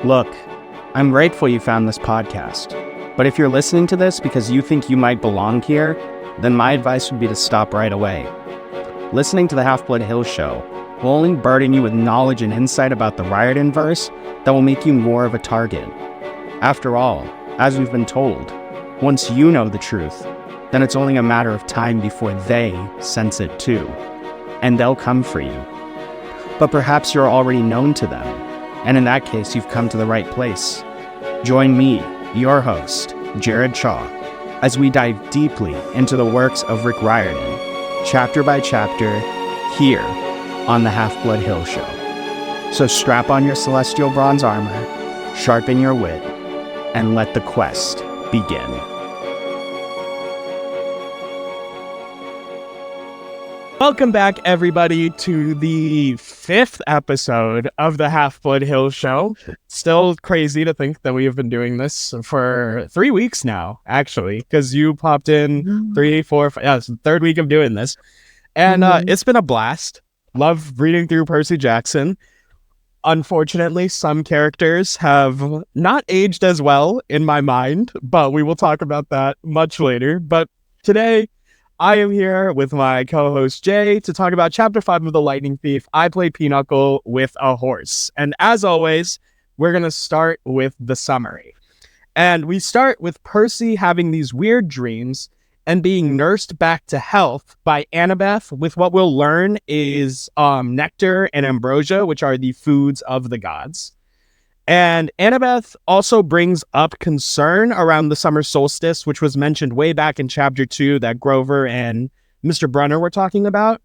Look, I'm grateful you found this podcast, but if you're listening to this because you think you might belong here, then my advice would be to stop right away. Listening to the Half-Blood Hill Show will only burden you with knowledge and insight about the Riordanverse that will make you more of a target. After all, as we've been told, once you know the truth, then it's only a matter of time before they sense it too, and they'll come for you. But perhaps you're already known to them, and in that case, you've come to the right place. Join me, your host, Jared Kyaw, as we dive deeply into the works of Rick Riordan, chapter by chapter, here on the Half-Blood Hill Show. So strap on your celestial bronze armor, sharpen your wit, and let the quest begin. Welcome back, everybody, to the 5th episode of the Half-Blood Hill Show. Still crazy to think that we have been doing this for 3 weeks now, actually, because you popped in 3, 4, 5, it's the 3rd week of doing this. And it's been a blast. Love reading through Percy Jackson. Unfortunately, some characters have not aged as well in my mind, but we will talk about that much later. But today, I am here with my co-host Jay to talk about Chapter 5 of The Lightning Thief. I play Pinochle with a horse. And as always, we're going to start with the summary. And we start with Percy having these weird dreams and being nursed back to health by Annabeth with what we'll learn is nectar and ambrosia, which are the foods of the gods. And Annabeth also brings up concern around the summer solstice, which was mentioned way back in chapter 2 that Grover and Mr. Brunner were talking about.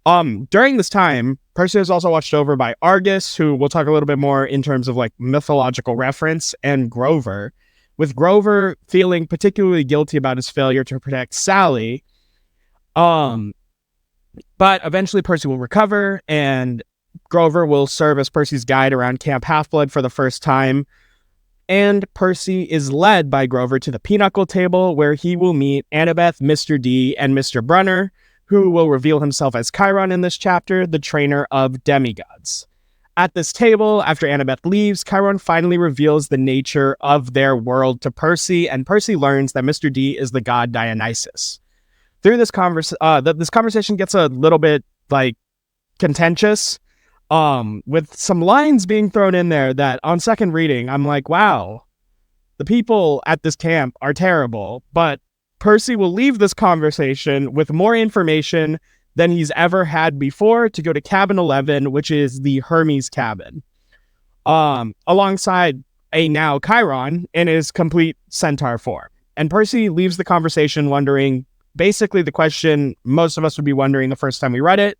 During this time, Percy is also watched over by Argus, who we'll talk a little bit more in terms of like mythological reference, and Grover, with Grover feeling particularly guilty about his failure to protect Sally. But eventually Percy will recover, and Grover will serve as Percy's guide around Camp Half-Blood for the first time, and Percy is led by Grover to the Pinochle table, where he will meet Annabeth, Mr. D, and Mr. Brunner, who will reveal himself as Chiron in this chapter, the trainer of Demigods. At this table, after Annabeth leaves, Chiron finally reveals the nature of their world to Percy, and Percy learns that Mr. D is the god Dionysus. Through this conversation gets a little bit, contentious, with some lines being thrown in there that on second reading, I'm like, wow, the people at this camp are terrible. But Percy will leave this conversation with more information than he's ever had before to go to cabin 11, which is the Hermes cabin, alongside a now Chiron in his complete centaur form. And Percy leaves the conversation wondering basically the question most of us would be wondering the first time we read it,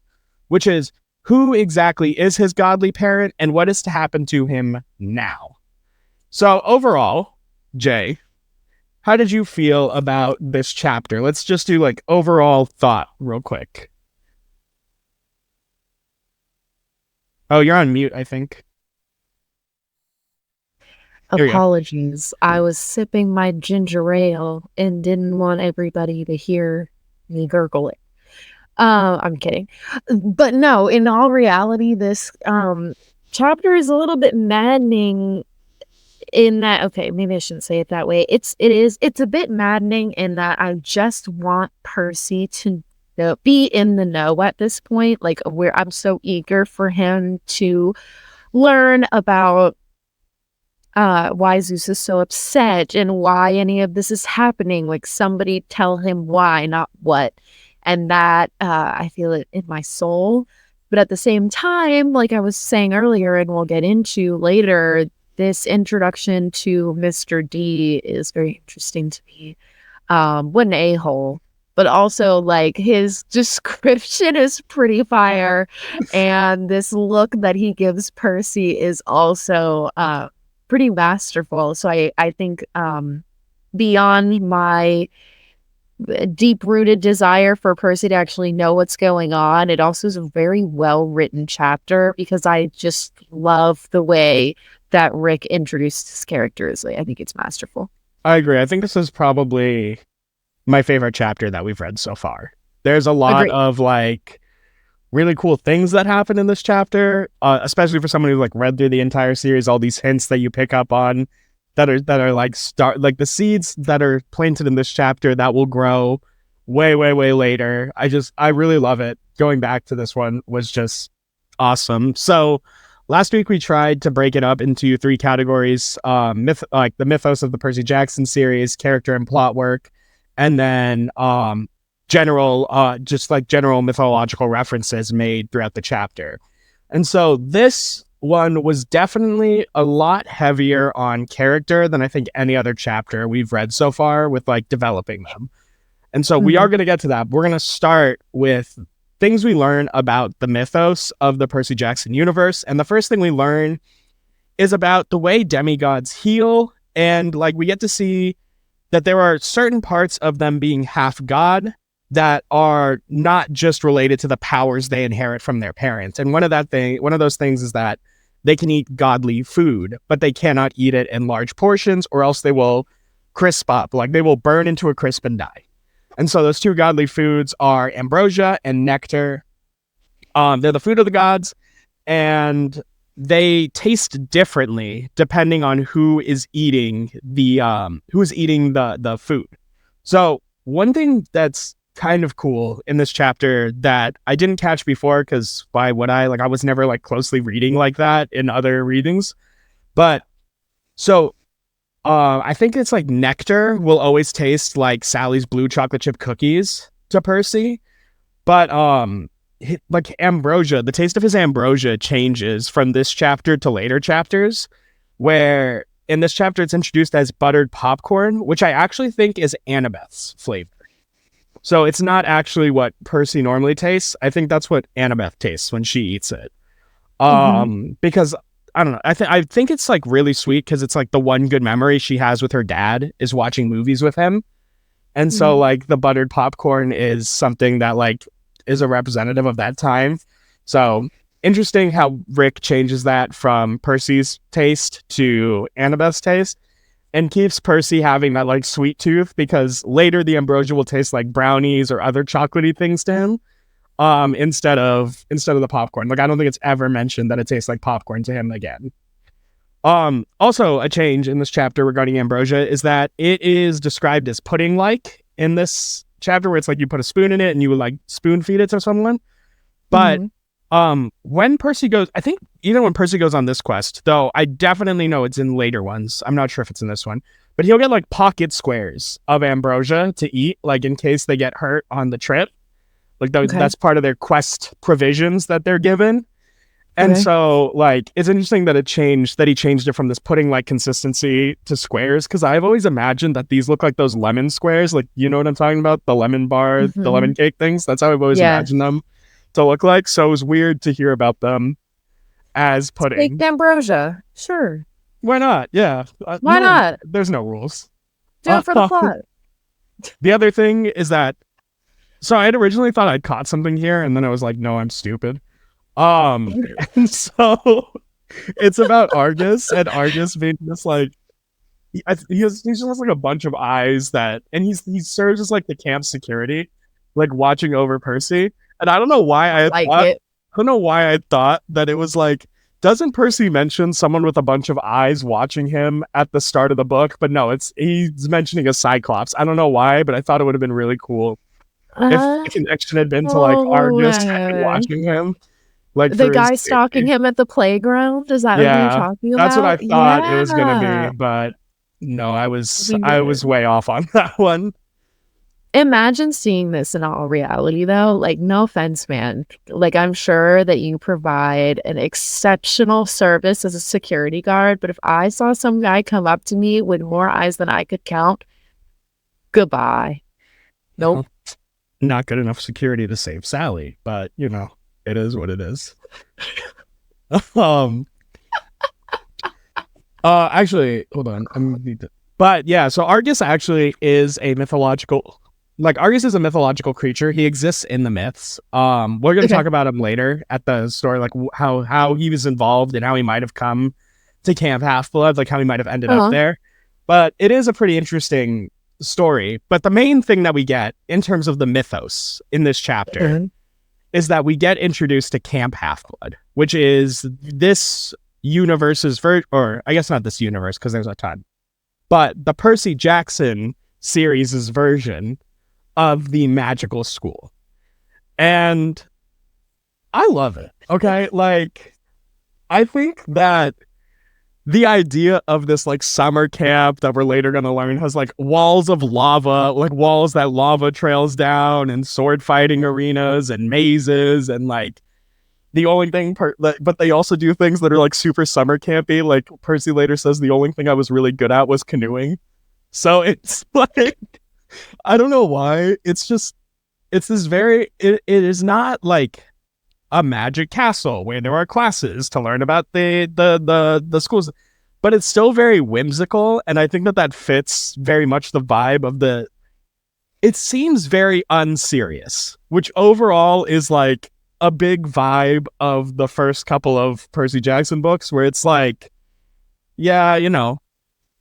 which is, who exactly is his godly parent, and what is to happen to him now? So overall, Jay, how did you feel about this chapter? Let's just do overall thought real quick. Oh, you're on mute, I think. Apologies. I was sipping my ginger ale and didn't want everybody to hear me gurgle it. I'm kidding. But no, in all reality, this chapter is a little bit maddening in that, okay, maybe I shouldn't say it that way. It's a bit maddening in that I just want Percy to be in the know at this point. Where I'm so eager for him to learn about why Zeus is so upset and why any of this is happening. Somebody tell him why, not what. And that, I feel it in my soul. But at the same time, like I was saying earlier, and we'll get into later, this introduction to Mr. D is very interesting to me. What an a-hole. But also, his description is pretty fire. And this look that he gives Percy is also pretty masterful. So I think beyond my deep-rooted desire for Percy to actually know what's going on, it also is a very well-written chapter because I just love the way that Rick introduced his characters. I think it's masterful. I agree. I think this is probably my favorite chapter that we've read so far. There's a lot of really cool things that happen in this chapter, especially for someone who like read through the entire series. All these hints that you pick up on that are like the seeds that are planted in this chapter that will grow way later. I really love it. Going back to this one was just awesome. So last week we tried to break it up into 3 categories: like the mythos of the Percy Jackson series, character and plot work, and then general mythological references made throughout the chapter. And so this one was definitely a lot heavier on character than I think any other chapter we've read so far, with like developing them. And so we are going to get to that. We're going to start with things we learn about the mythos of the Percy Jackson universe. And the first thing we learn is about the way demigods heal. And like we get to see that there are certain parts of them being half god that are not just related to the powers they inherit from their parents. And one of those things is that they can eat godly food, but they cannot eat it in large portions, or else they will crisp up, like they will burn into a crisp and die. And so those 2 godly foods are ambrosia and nectar. They're the food of the gods, and they taste differently depending on who is eating the food. So one thing that's kind of cool in this chapter that I didn't catch before, because I was never like closely reading like that in other readings, but so I think it's like nectar will always taste like Sally's blue chocolate chip cookies to Percy, but like ambrosia, the taste of his ambrosia changes from this chapter to later chapters, where in this chapter it's introduced as buttered popcorn, which I actually think is Annabeth's flavor. So it's not actually what Percy normally tastes. I think that's what Annabeth tastes when she eats it. Because I don't know. I think it's like really sweet because it's like the one good memory she has with her dad is watching movies with him. And so like the buttered popcorn is something that like is a representative of that time. So interesting how Rick changes that from Percy's taste to Annabeth's taste and keeps Percy having that like sweet tooth, because later the ambrosia will taste like brownies or other chocolatey things to him. Instead of the popcorn. Like I don't think it's ever mentioned that it tastes like popcorn to him again. Also a change in this chapter regarding ambrosia is that it is described as pudding-like in this chapter, where it's like you put a spoon in it and you would like spoon feed it to someone. But when Percy goes, I think even when Percy goes on this quest, though I definitely know it's in later ones, I'm not sure if it's in this one, but he'll get like pocket squares of ambrosia to eat, like in case they get hurt on the trip. Like that's part of their quest provisions that they're given. And so like, it's interesting that he changed it from this pudding-like consistency to squares. Cause I've always imagined that these look like those lemon squares. Like, you know what I'm talking about? The lemon bar, the lemon cake things. That's how I've always imagined them to look like. So it was weird to hear about them as pudding. Baked ambrosia. Sure. Why not? Yeah. Why not? There's no rules. Do it for the plot. The other thing is that, so I had originally thought I'd caught something here, and then I was like, no, I'm stupid. And so it's about Argus, and Argus being just like, he just has like a bunch of eyes and he serves as like the camp security, like watching over Percy. And I don't know why I don't know why I thought that it was like, doesn't Percy mention someone with a bunch of eyes watching him at the start of the book? But no, he's mentioning a Cyclops. I don't know why, but I thought it would have been really cool if the connection had been to like Argus watching him, like the guy stalking him at the playground. Is that what you're talking about? That's what I thought it was gonna be, but no, I was way off on that one. Imagine seeing this in all reality, though. Like, no offense, man. Like, I'm sure that you provide an exceptional service as a security guard, but if I saw some guy come up to me with more eyes than I could count, goodbye. Nope. Not good enough security to save Sally, but you know, it is what it is. Actually, hold on. But yeah, so Argus actually is a mythological creature. He exists in the myths. We're going to talk about him later at the story, like how he was involved and how he might have come to Camp Half-Blood, like how he might have ended up there. But it is a pretty interesting story. But the main thing that we get in terms of the mythos in this chapter is that we get introduced to Camp Half-Blood, which is this universe's version, or I guess not this universe because there's a ton, but the Percy Jackson series' version of the magical school. And I love it. Okay. Like, I think that the idea of this like summer camp that we're later going to learn has like walls of lava, like walls that lava trails down, and sword fighting arenas and mazes, and like the only thing, but they also do things that are like super summer campy. Like Percy later says, the only thing I was really good at was canoeing. So it's like, I don't know why. It's just, it's this it is not like a magic castle where there are classes to learn about the schools, but it's still very whimsical. And I think that fits very much the vibe of it seems very unserious, which overall is like a big vibe of the first couple of Percy Jackson books, where it's like, yeah,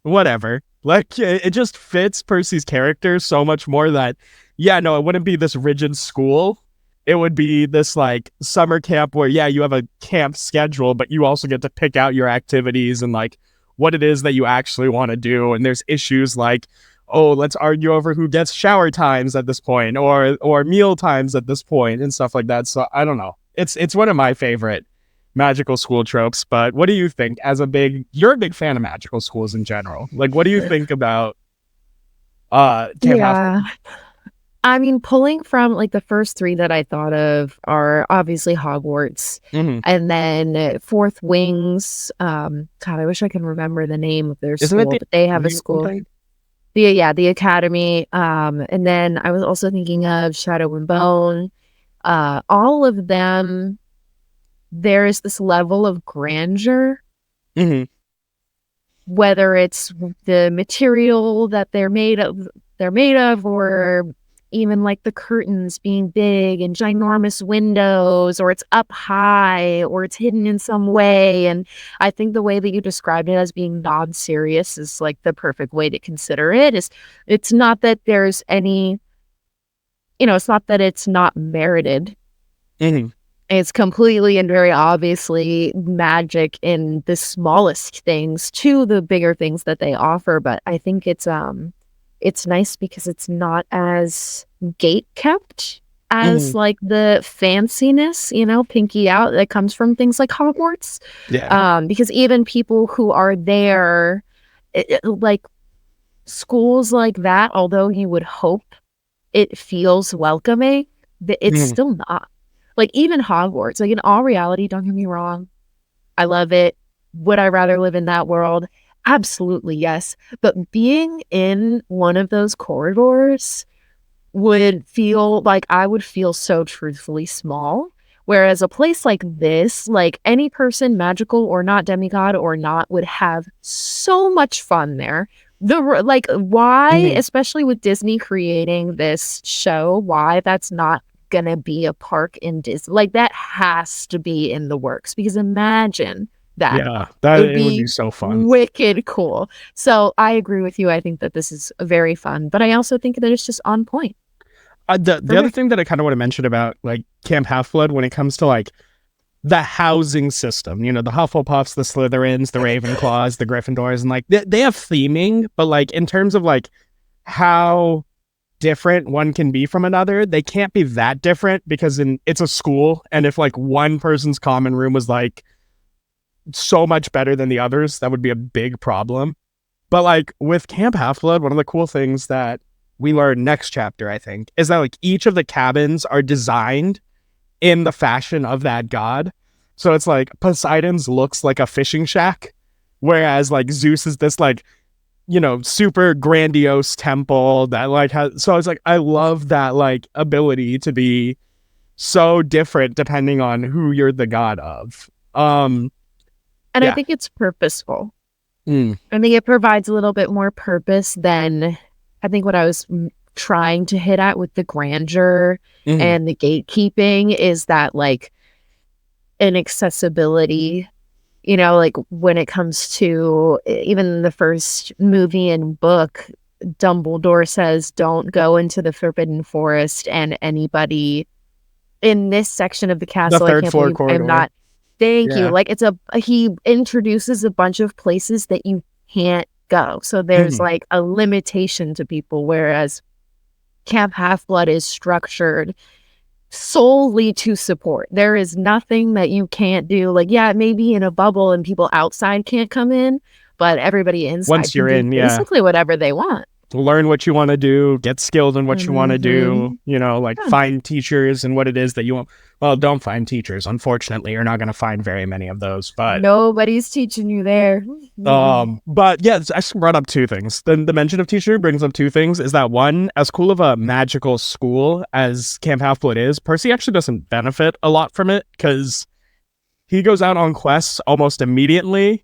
whatever. Like, it just fits Percy's character so much more that, yeah, no, it wouldn't be this rigid school. It would be this like summer camp where, yeah, you have a camp schedule, but you also get to pick out your activities and like what it is that you actually want to do. And there's issues like, oh, let's argue over who gets shower times at this point, or meal times at this point, and stuff like that. So I don't know. It's one of my favorite magical school tropes. But what do you think? You're a big fan of magical schools in general. Like, what do you think about Camp Yeah. I mean, pulling from like the first three that I thought of are obviously Hogwarts, and then Fourth Wings. God, I wish I could remember the name of their school, but they have a school. The Academy. And then I was also thinking of Shadow and Bone. All of them, there is this level of grandeur, whether it's the material that they're made of, or even like the curtains being big and ginormous windows, or it's up high, or it's hidden in some way. And I think the way that you described it as being non-serious is like the perfect way to consider it. It's not that there's any, it's not that it's not merited. It's completely and very obviously magic in the smallest things to the bigger things that they offer. But I think it's nice because it's not as gate kept as like the fanciness, pinky out that comes from things like Hogwarts. Yeah. Because even people who are there, like schools like that, although you would hope it feels welcoming, it's still not. Like even Hogwarts, like in all reality, don't get me wrong, I love it. Would I rather live in that world? Absolutely, yes. But being in one of those corridors would feel like I would feel so truthfully small. Whereas a place like this, like any person, magical or not, demigod or not, would have so much fun there. Why, especially with Disney creating this show, why that's not gonna be a park in Disney? Like that has to be in the works, because imagine that. Yeah, it would be so fun. Wicked cool. So I agree with you. I think that this is very fun, but I also think that it's just on point. The other thing that I kind of want to mention about like Camp Half-Blood when it comes to like the housing system, the Hufflepuffs, the Slytherins, the Ravenclaws, the Gryffindors, and like they have theming, but like in terms of like how different one can be from another, they can't be that different, because it's a school, and if like one person's common room was like so much better than the others, that would be a big problem. But like with Camp Half-Blood, one of the cool things that we learn next chapter, I think, is that like each of the cabins are designed in the fashion of that god. So it's like Poseidon's looks like a fishing shack, whereas like Zeus is this like, super grandiose temple that like has, so it's like, I love that like ability to be so different depending on who you're the god of. And I think it's purposeful. I think it provides a little bit more purpose than I think what I was trying to hit at with the grandeur and the gatekeeping is that like inaccessibility, like when it comes to even the first movie and book, Dumbledore says, don't go into the Forbidden Forest, and anybody in this section of the The castle. I third can't floor believe I'm corridor. not. Thank you. Yeah. Like he introduces a bunch of places that you can't go. So there's Mhm. like a limitation to people, whereas Camp Half-Blood is structured solely to support. There is nothing that you can't do. Like, yeah, it may be in a bubble and people outside can't come in, but everybody inside Once can you're do in, yeah. basically whatever they want. Learn what you want to do, get skilled in what you want to do, you know, like Yeah. find teachers and what it is that you want. Well, don't find teachers. Unfortunately, you're not going to find very many of those, but Nobody's teaching you there. but yeah, I just brought up two things. The mention of teacher brings up two things. Is that one, as cool of a magical school as Camp Half-Blood is, Percy actually doesn't benefit a lot from it because he goes out on quests almost immediately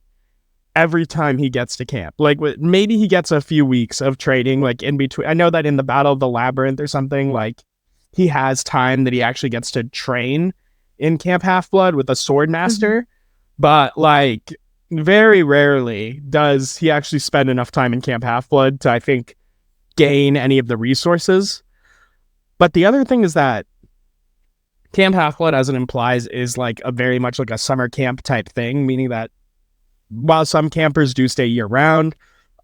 every time he gets to camp. Like, maybe he gets a few weeks of training, like in between. I know that in the Battle of the Labyrinth or something, like he has time that he actually gets to train in Camp Half-Blood with a sword master, but like very rarely does he actually spend enough time in Camp Half-Blood to, I think, gain any of the resources. But the other thing is that Camp Half-Blood, as it implies, is like a very much like a summer camp type thing, meaning that while some campers do stay year-round,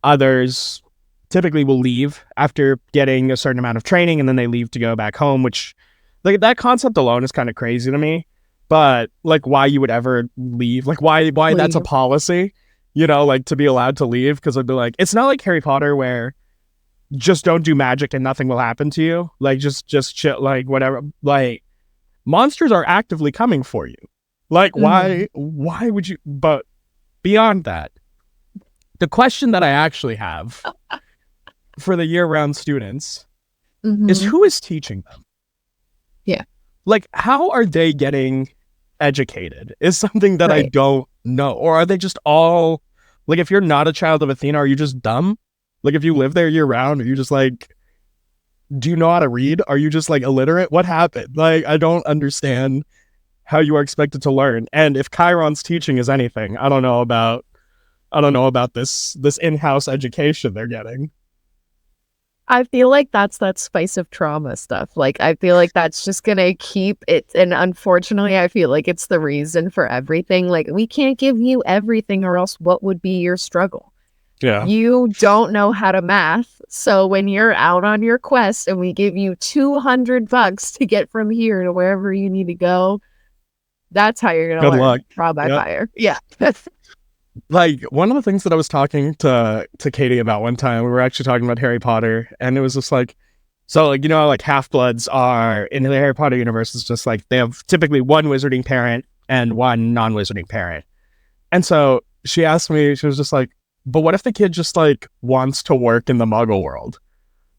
others typically will leave after getting a certain amount of training, and then they leave to go back home, which, like, that concept alone is kind of crazy to me. But, like, why you would ever leave, like, why that's a policy, you know, like, to be allowed to leave, because I'd be like, it's not like Harry Potter where just don't do magic and nothing will happen to you. Like, just chill, like, whatever. Like, monsters are actively coming for you. Like, why would you, but beyond that, the question that I actually have for the year-round students is who is teaching them? Yeah. Like, how are they getting educated is something that I don't know. Or are they just all, like, if you're not a child of Athena, are you just dumb? Like, if you live there year-round, are you just like, do you know how to read? Are you just like illiterate? What happened? Like, I don't understand how you are expected to learn. And if Chiron's teaching is anything, I don't know about this in-house education they're getting. I feel like that's that spice of trauma stuff. Like, I feel like that's just gonna keep it. And unfortunately, I feel like it's the reason for everything. Like, we can't give you everything, or else what would be your struggle? Yeah. You don't know how to math. So when you're out on your quest and we give you $200 to get from here to wherever you need to go, that's how you're gonna Good learn. luck. Trial by fire. Yeah. Like, one of the things that I was talking to Katie about one time, we were actually talking about Harry Potter, and it was just like, so, like, you know, like Half-Bloods are in the Harry Potter universe, it's just like they have typically one wizarding parent and one non-wizarding parent. And so she asked me, she was just like, but what if the kid just like wants to work in the Muggle world?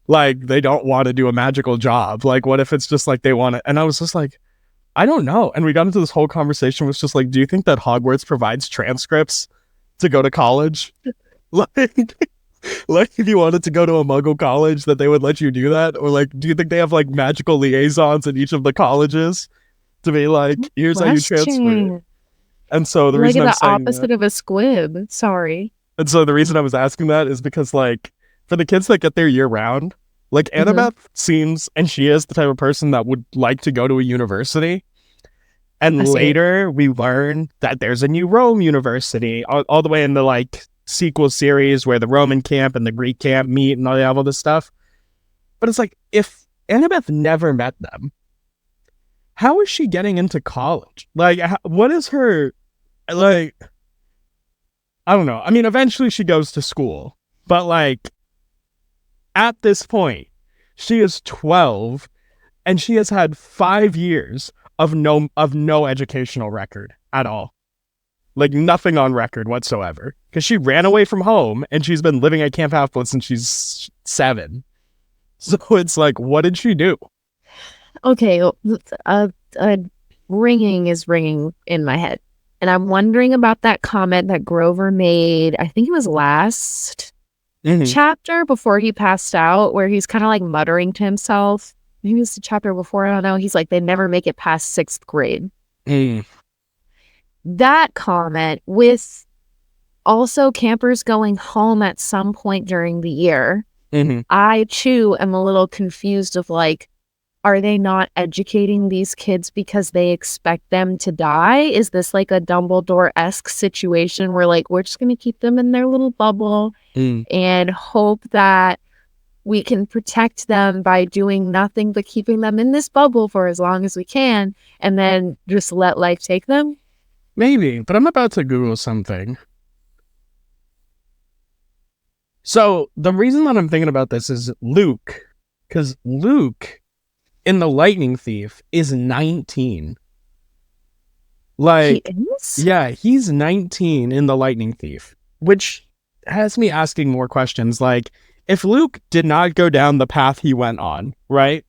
Like, they don't want to do a magical job. Like, what if it's just like they want to? And I was just like, I don't know. And we got into this whole conversation, was just like, do you think that Hogwarts provides transcripts to go to college? Like, if you wanted to go to a Muggle college, that they would let you do that? Or like, do you think they have like magical liaisons in each of the colleges to be like, here's how you transfer? And so the reason I'm saying opposite of a squib. Sorry. And so the reason I was asking that is because, like, for the kids that get there year-round, like, Annabeth seems, and she is the type of person that would like to go to a university. And later we learn that there's a new Rome university, all the way in the, like, sequel series where the Roman camp and the Greek camp meet and they have all this stuff. But it's like, if Annabeth never met them, how is she getting into college? Like, what is her, like, I don't know. I mean, eventually she goes to school, but like, at this point, she is 12 and she has had 5 years of no educational record at all. Like, nothing on record whatsoever. Because she ran away from home and she's been living at Camp Half-Blood since she's 7. So it's like, what did she do? Okay, ringing is ringing in my head. And I'm wondering about that comment that Grover made, I think it was last chapter before he passed out, where he's kind of like muttering to himself. Maybe it's the chapter before, I don't know. He's like, they never make it past 6th grade. That comment, with also campers going home at some point during the year, I too am a little confused of like, are they not educating these kids because they expect them to die? Is this like a Dumbledore-esque situation where like we're just going to keep them in their little bubble and hope that we can protect them by doing nothing but keeping them in this bubble for as long as we can and then just let life take them? Maybe, but I'm about to Google something. So the reason that I'm thinking about this is Luke, because Luke in The Lightning Thief is 19. Like, He is? yeah, he's 19 in The Lightning Thief, which has me asking more questions. Like, if Luke did not go down the path he went on, right?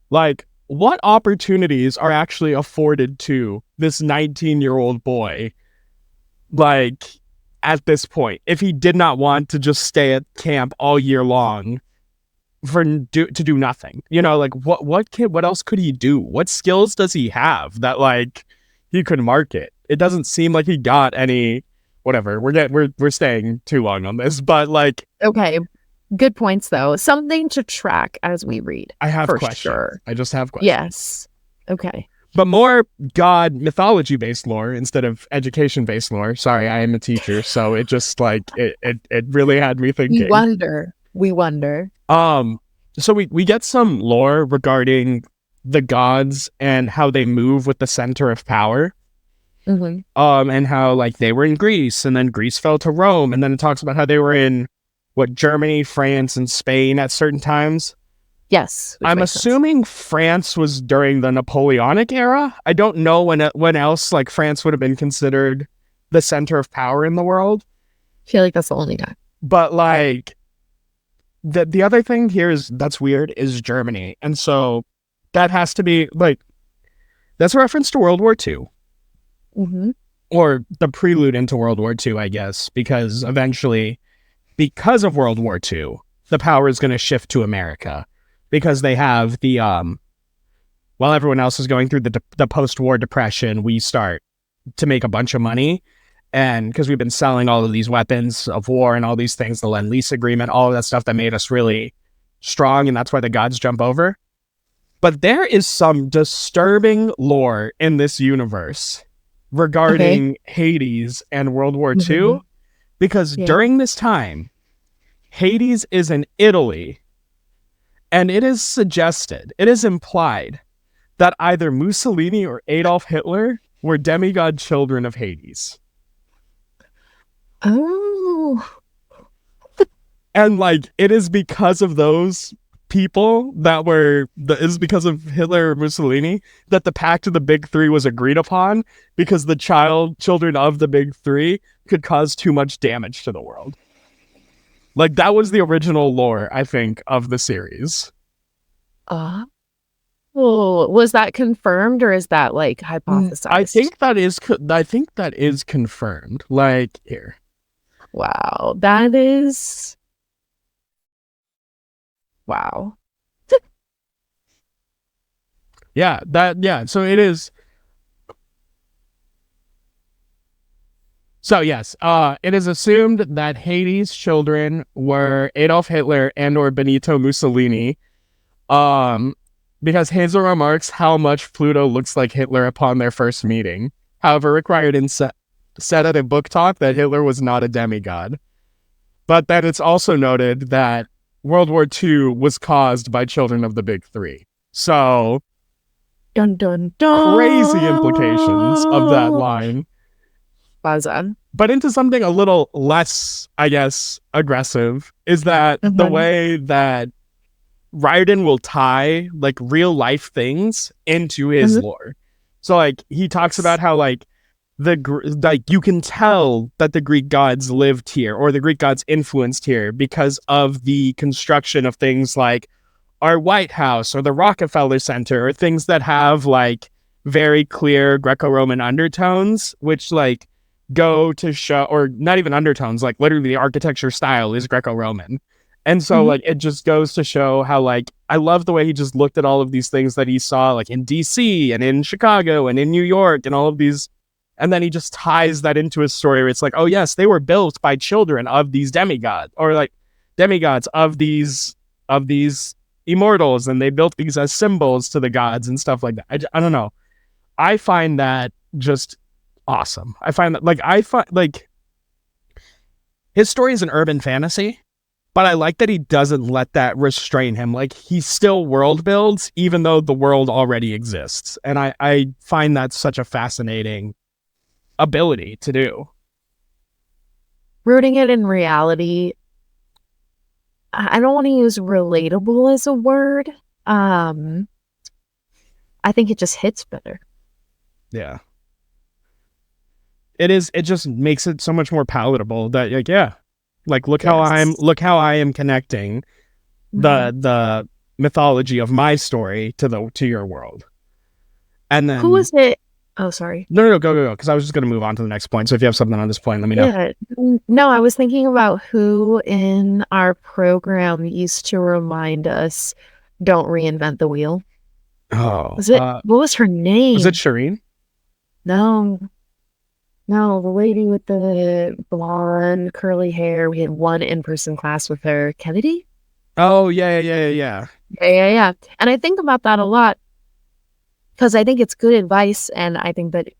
Like, what opportunities are actually afforded to this 19-year-old boy, like, at this point, if he did not want to just stay at camp all year long to do nothing? You know, like, what else could he do? What skills does he have that, like, he could market? It doesn't seem like he got any. Whatever. We're staying too long on this, but like. Okay. Good points, though. Something to track as we read. I have for questions. Sure. I just have questions. Yes. Okay. But more god mythology-based lore instead of education-based lore. Sorry, I am a teacher, so it just like it really had me thinking. We wonder. So we get some lore regarding the gods and how they move with the center of power. Mm-hmm. And how like they were in Greece, and then Greece fell to Rome, and then it talks about how they were in Germany, France, and Spain at certain times. Yes. I'm assuming France was during the Napoleonic era. I don't know when else like France would have been considered the center of power in the world. I feel like that's the only time. But like the other thing here that's weird is Germany. And so that has to be like, that's a reference to World War II. Mm-hmm. Or the prelude into World War II, I guess, because eventually, because of World War II, the power is going to shift to America, because they have the, while everyone else is going through the post-war depression, we start to make a bunch of money, and because we've been selling all of these weapons of war and all these things, the Lend-Lease agreement, all of that stuff that made us really strong, and that's why the gods jump over. But there is some disturbing lore in this universe regarding Hades and World War II, because during this time, Hades is in Italy, and it is suggested, it is implied, that either Mussolini or Adolf Hitler were demigod children of Hades. Oh. And like, it is because of those people is because of Hitler or Mussolini that the Pact of the Big Three was agreed upon, because the children of the Big Three could cause too much damage to the world. Like, that was the original lore, I think, of the series. Was that confirmed, or is that like hypothesized? I think that is confirmed. Like, here. Wow, that is. Wow. Yeah, so it is. So yes, it is assumed that Hades' children were Adolf Hitler and or Benito Mussolini, because Hazel remarks how much Pluto looks like Hitler upon their first meeting. However, Rick Riordan said at a book talk that Hitler was not a demigod. But then it's also noted that World War II was caused by children of the Big Three. So, dun dun dun. Crazy implications of that line. But into something a little less, I guess, aggressive is that the way that Riordan will tie like real life things into his lore. So like he talks about how like you can tell that the Greek gods lived here, or the Greek gods influenced here, because of the construction of things like our White House or the Rockefeller Center, or things that have like very clear Greco-Roman undertones, which like go to show, or not even undertones, like literally the architecture style is Greco-Roman. And so like it just goes to show how like I love the way he just looked at all of these things that he saw like in DC and in Chicago and in New York and all of these, and then he just ties that into his story where it's like, oh yes, they were built by children of these demigods, or like demigods of these immortals, and they built these as symbols to the gods and stuff like that. I don't know. I find that just awesome. I find that his story is an urban fantasy, but I like that he doesn't let that restrain him. Like, he still world builds even though the world already exists. And I find that such a fascinating ability to do. Rooting it in reality, I don't want to use relatable as a word. I think it just hits better. Yeah. It just makes it so much more palatable that, like, yeah. Like, look how I am connecting the mythology of my story to your world. And then, who was it? Oh, sorry. No, go. Because I was just going to move on to the next point. So if you have something on this point, let me know. Yeah. No, I was thinking about who in our program used to remind us, don't reinvent the wheel. Oh. What was her name? Was it Shireen? No, the lady with the blonde curly hair. We had one in-person class with her. Kennedy? Oh, yeah. Yeah. And I think about that a lot, because I think it's good advice, and I think that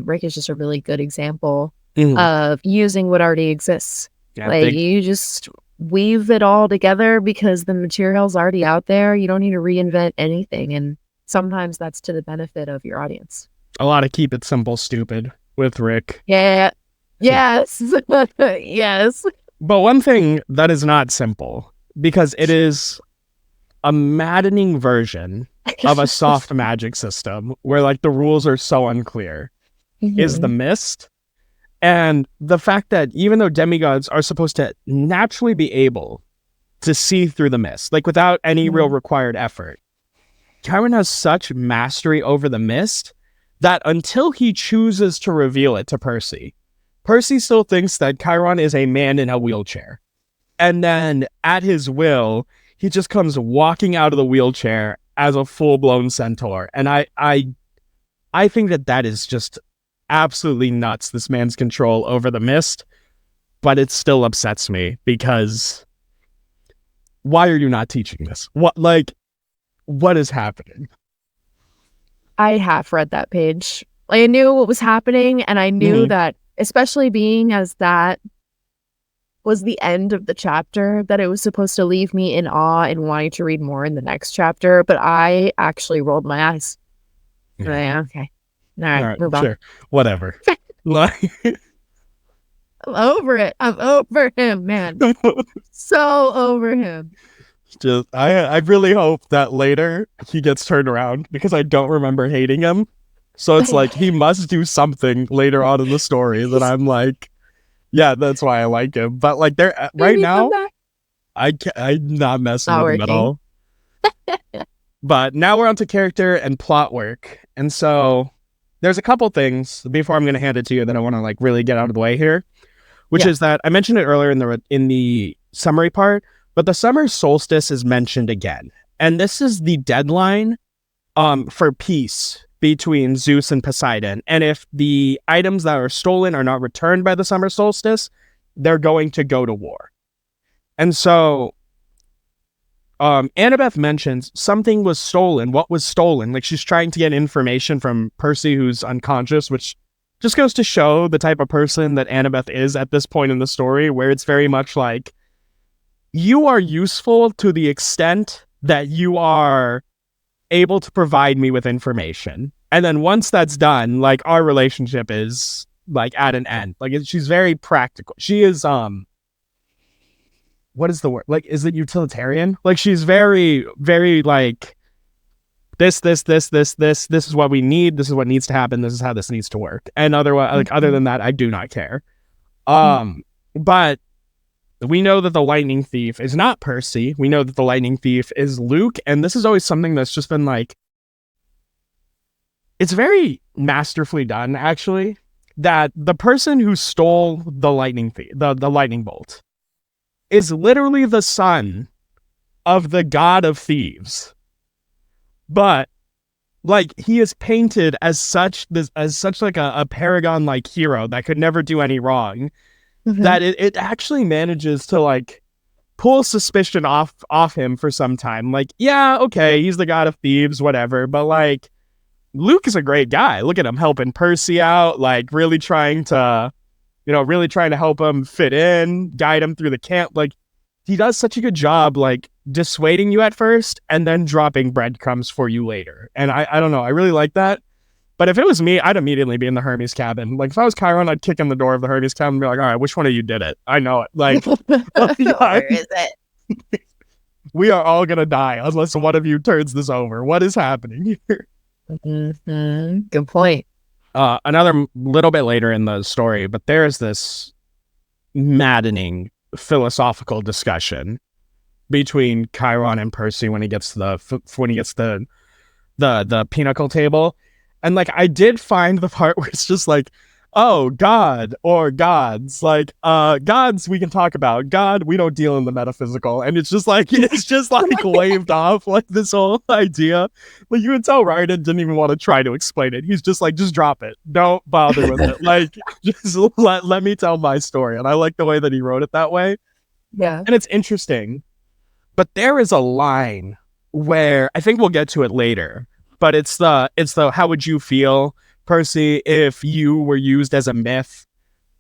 Rick is just a really good example of using what already exists. Yeah, you just weave it all together because the material's already out there. You don't need to reinvent anything, and sometimes that's to the benefit of your audience. A lot of keep it simple, stupid with Rick. Yeah. Yes. Yes. But one thing that is not simple, because it is a maddening version of a soft magic system where, like, the rules are so unclear, is the mist. And the fact that even though demigods are supposed to naturally be able to see through the mist, like, without any real required effort, Chiron has such mastery over the mist that until he chooses to reveal it to Percy still thinks that Chiron is a man in a wheelchair. And then at his will, he just comes walking out of the wheelchair as a full-blown centaur. And I think that is just absolutely nuts, this man's control over the mist. But it still upsets me, because why are you not teaching this? What is happening? I half read that page. I knew what was happening, and I knew that, especially being as that was the end of the chapter, that it was supposed to leave me in awe and wanting to read more in the next chapter, but I actually rolled my eyes. Yeah, okay. All right, move on. Sure. Whatever. I'm over it. I'm over him, man. So over him. Just I really hope that later he gets turned around, because I don't remember hating him. So it's like he must do something later on in the story that I'm like, yeah, that's why I like him. But like, there right now, I'm not messing with him at all. But now we're on to character and plot work. And so there's a couple things before I'm going to hand it to you that I want to, like, really get out of the way here, which is that I mentioned it earlier in the summary part, but the summer solstice is mentioned again. And this is the deadline for peace between Zeus and Poseidon. And if the items that are stolen are not returned by the summer solstice, they're going to go to war. And so Annabeth mentions something was stolen. What was stolen? Like, she's trying to get information from Percy, who's unconscious, which just goes to show the type of person that Annabeth is at this point in the story, where it's very much like, you are useful to the extent that you are able to provide me with information. And then once that's done, like, our relationship is, like, at an end. Like, she's very practical. She is, what is the word? Like, is it utilitarian? Like, she's very, very, like, this is what we need. This is what needs to happen. This is how this needs to work. And otherwise, like, other than that, I do not care. But we know that the lightning thief is not Percy. We know that the lightning thief is Luke. And this is always something that's just been, like, it's very masterfully done, actually, that the person who stole the lightning thief, the lightning bolt, is literally the son of the god of thieves. But, like, he is painted as such like a paragon, like, hero that could never do any wrong. That it actually manages to, like, pull suspicion off him for some time. Like, yeah, okay, he's the god of thieves, whatever, but like Luke is a great guy. Look at him helping Percy out, like really trying to help him fit in, guide him through the camp. Like, he does such a good job, like dissuading you at first and then dropping breadcrumbs for you later. And I don't know, I really like that. But if it was me, I'd immediately be in the Hermes cabin. Like, if I was Chiron, I'd kick in the door of the Hermes cabin and be like, all right, which one of you did it? I know it. Like, Where is it? we are all going to die unless one of you turns this over. What is happening here? Good point. Another little bit later in the story, but there's this maddening philosophical discussion between Chiron and Percy when he gets the pinnacle table. And like, I did find the part where it's just like, oh, God or gods, like gods we can talk about, God we don't deal in the metaphysical. And it's just like waved off, like this whole idea. Like, you can tell Ryan didn't even want to try to explain it. He's just like, just drop it, don't bother with it, like just let me tell my story. And I like the way that he wrote it that way. Yeah. And it's interesting, but there is a line where I think we'll get to it later, but it's the how would you feel, Percy, if you were used as a myth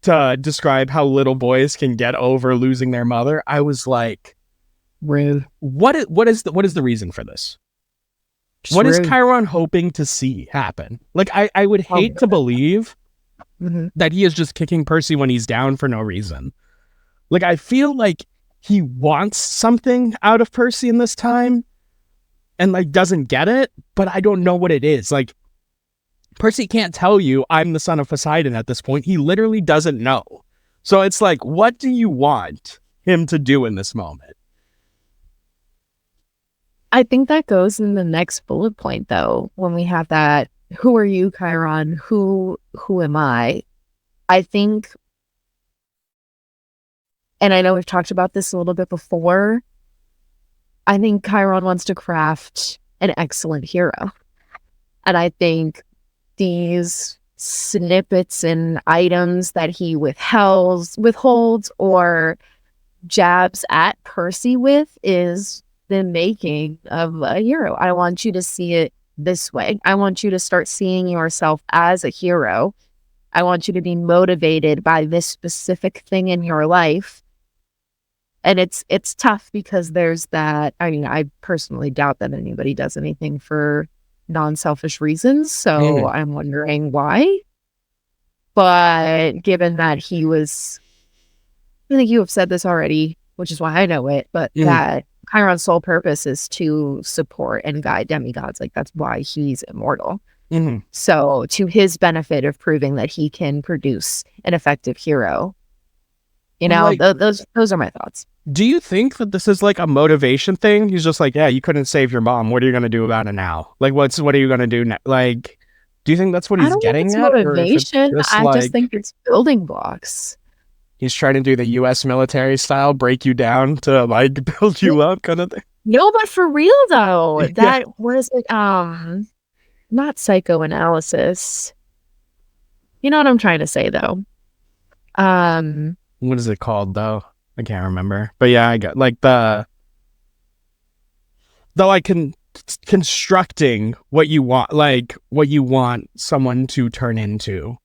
to describe how little boys can get over losing their mother? I was like, rude. What is the reason for this? Just what rude. is Chiron hoping to see happen? Like, I would hate to believe that he is just kicking Percy when he's down for no reason. Like, I feel like he wants something out of Percy in this time and like doesn't get it, but I don't know what it is. Like, Percy can't tell you I'm the son of Poseidon at this point. He literally doesn't know. So it's like, what do you want him to do in this moment? I think that goes in the next bullet point, though, when we have that, who are you, Chiron? Who am I? I think, and I know we've talked about this a little bit before, I think Chiron wants to craft an excellent hero. And I think these snippets and items that he withholds or jabs at Percy with is the making of a hero. I want you to see it this way. I want you to start seeing yourself as a hero. I want you to be motivated by this specific thing in your life. And it's tough because there's that. I mean, I personally doubt that anybody does anything for non-selfish reasons. So I'm wondering why. But given that he was, I think you have said this already, which is why I know it, but that Chiron's sole purpose is to support and guide demigods. Like, that's why he's immortal. So to his benefit of proving that he can produce an effective hero, you know, like, those are my thoughts. Do you think that this is like a motivation thing? He's just like, yeah, you couldn't save your mom. What are you going to do about it now? Like, what are you going to do now? Like, do you think that's what he's getting at? Motivation. I just think it's building blocks. He's trying to do the U.S. military style, break you down to like build you up kind of thing. No, but for real though, that was like, not psychoanalysis. You know what I'm trying to say though? What is it called though? I can't remember. But yeah, I got like the like constructing what you want, like what you want someone to turn into.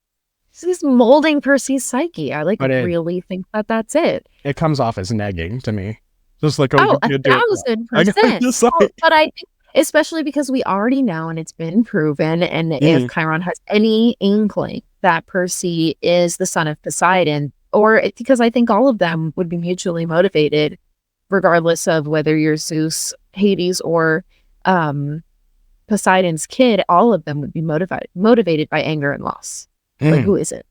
This is molding Percy's psyche. I really think that that's it. It comes off as negging to me. Just like, 1,000%. But I think, especially because we already know, and it's been proven, and if Chiron has any inkling that Percy is the son of Poseidon, because I think all of them would be mutually motivated, regardless of whether you're Zeus, Hades, or Poseidon's kid, all of them would be motivated by anger and loss. Like, who isn't?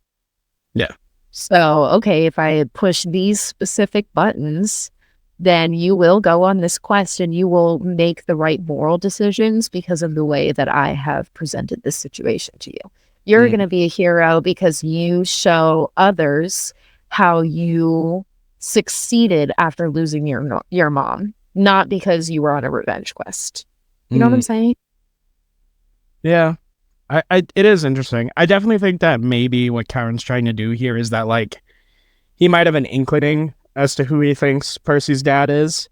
Yeah. So, okay, if I push these specific buttons, then you will go on this quest and you will make the right moral decisions because of the way that I have presented this situation to you. You're going to be a hero because you show others how you succeeded after losing your mom, not because you were on a revenge quest. You know what I'm saying? Yeah. It is interesting. I definitely think that maybe what Chiron's trying to do here is that, like, he might have an inkling as to who he thinks Percy's dad is.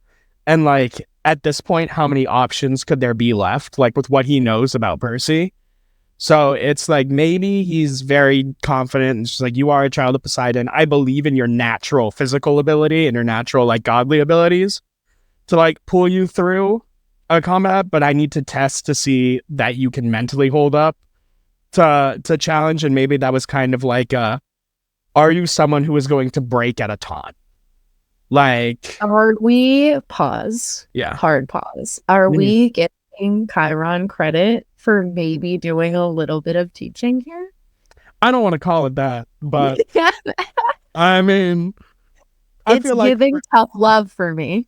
And like at this point, how many options could there be left? Like with what he knows about Percy. So it's like maybe he's very confident and just like, you are a child of Poseidon. I believe in your natural physical ability and your natural like godly abilities to like pull you through a combat, but I need to test to see that you can mentally hold up to challenge. And maybe that was kind of like are you someone who is going to break at a taunt? Like, are we pause? Yeah. Hard pause. Are we giving Chiron credit for maybe doing a little bit of teaching here? I don't want to call it that, but I mean, I it's feel like giving tough love for me.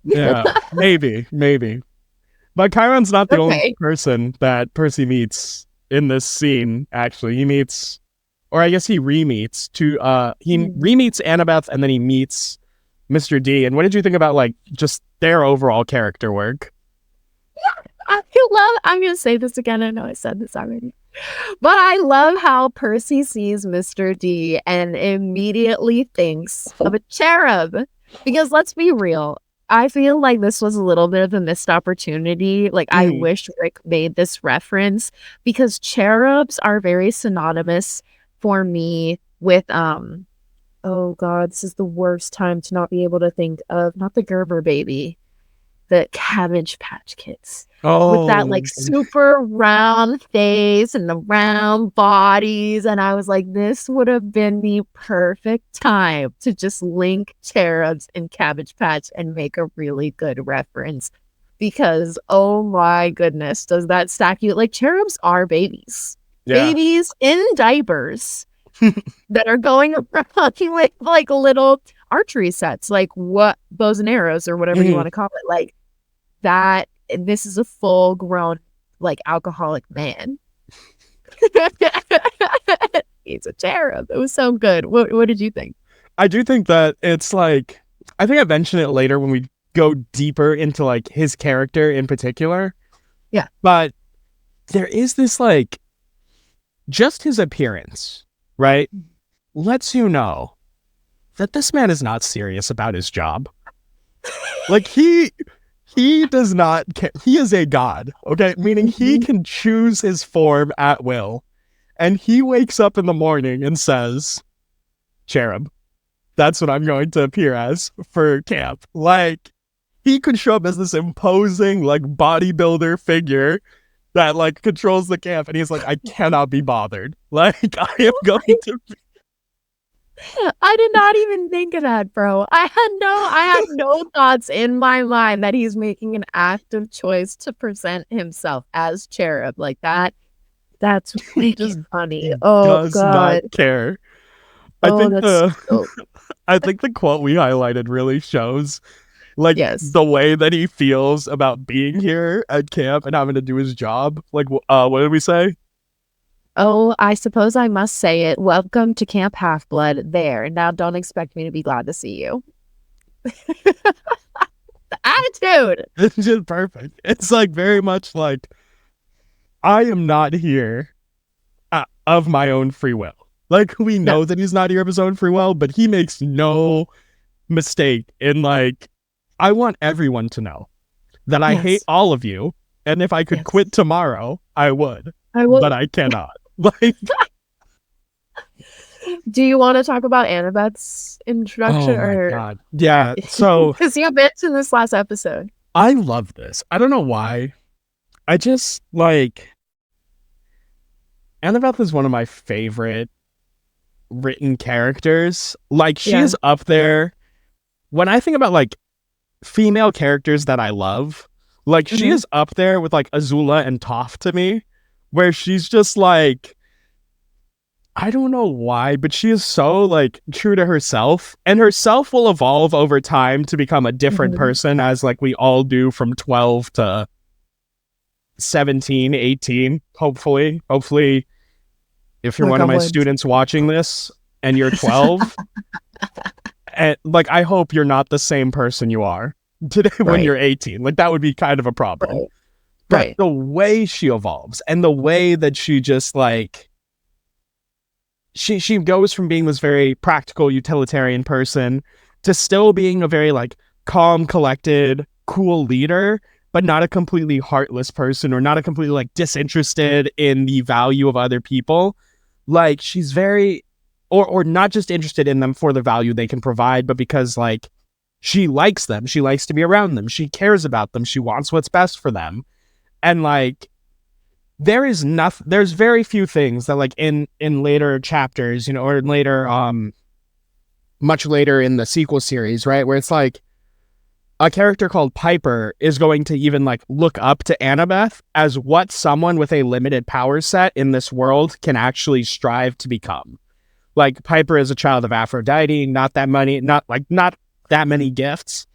Yeah, maybe. But Chiron's not the only person that Percy meets in this scene, actually. He meets, or I guess he re-meets re-meets Annabeth and then he meets Mr. D. And what did you think about like just their overall character work? I'm going to say this again. I know I said this already. But I love how Percy sees Mr. D and immediately thinks of a cherub. Because let's be real. I feel like this was a little bit of a missed opportunity. Like, I wish Rick made this reference because cherubs are very synonymous for me with, oh God, this is the worst time to not be able to think of, not the Gerber baby, the Cabbage Patch Kids. With that like super round face and the round bodies. And I was like, this would have been the perfect time to just link cherubs and Cabbage Patch and make a really good reference. Because, oh my goodness, does that stack you? Like, cherubs are babies. Yeah. Babies in diapers that are going around with like little archery sets, like what bows and arrows or whatever you want to call it. Like that. This is a full grown, like, alcoholic man. He's a cherub. It was so good. What did you think? I do think that it's like, I think I mentioned it later when we go deeper into like his character in particular. Yeah. But there is this like, just his appearance, right? Lets you know that this man is not serious about his job. Like he does not care. He is a god, okay? Meaning he can choose his form at will. And he wakes up in the morning and says, cherub, that's what I'm going to appear as for camp. Like, he could show up as this imposing, like, bodybuilder figure that, like, controls the camp. And he's like, I cannot be bothered. Like, I am going to be... I did not even think of that, bro. I had no thoughts in my mind that he's making an active choice to present himself as cherub like that. That's really just funny. Oh does God, not care. I think the quote we highlighted really shows like the way that he feels about being here at camp and having to do his job. Like, what did we say? Oh, I suppose I must say it. Welcome to Camp Half-Blood. There. Now don't expect me to be glad to see you. The attitude. It's just perfect. It's like very much like, I am not here of my own free will. Like, we know that he's not here of his own free will, but he makes no mistake in like, I want everyone to know that I hate all of you. And if I could quit tomorrow, I would. But I cannot. Like, do you want to talk about Annabeth's introduction? Oh my God. Yeah. So because you mentioned this last episode. I love this. I don't know why. I just like Annabeth is one of my favorite written characters. Like, she is up there. When I think about like female characters that I love, like she is up there with like Azula and Toph to me. Where she's just like, I don't know why, but she is so like true to herself, and herself will evolve over time to become a different person, as like we all do from 12 to 17, 18, hopefully, if you're one of my students watching this and you're 12, and like, I hope you're not the same person you are today when you're 18. Like, that would be kind of a problem. But the way she evolves and the way that she just like, she goes from being this very practical utilitarian person to still being a very like calm, collected, cool leader, but not a completely heartless person or not a completely like disinterested in the value of other people. Like she's very, or not just interested in them for the value they can provide, but because like she likes them, she likes to be around them, she cares about them, she wants what's best for them. And like there's very few things that like in later chapters, you know, or later much later in the sequel series, right, where it's like a character called Piper is going to even like look up to Annabeth as what someone with a limited power set in this world can actually strive to become. Like Piper is a child of Aphrodite, not that many gifts,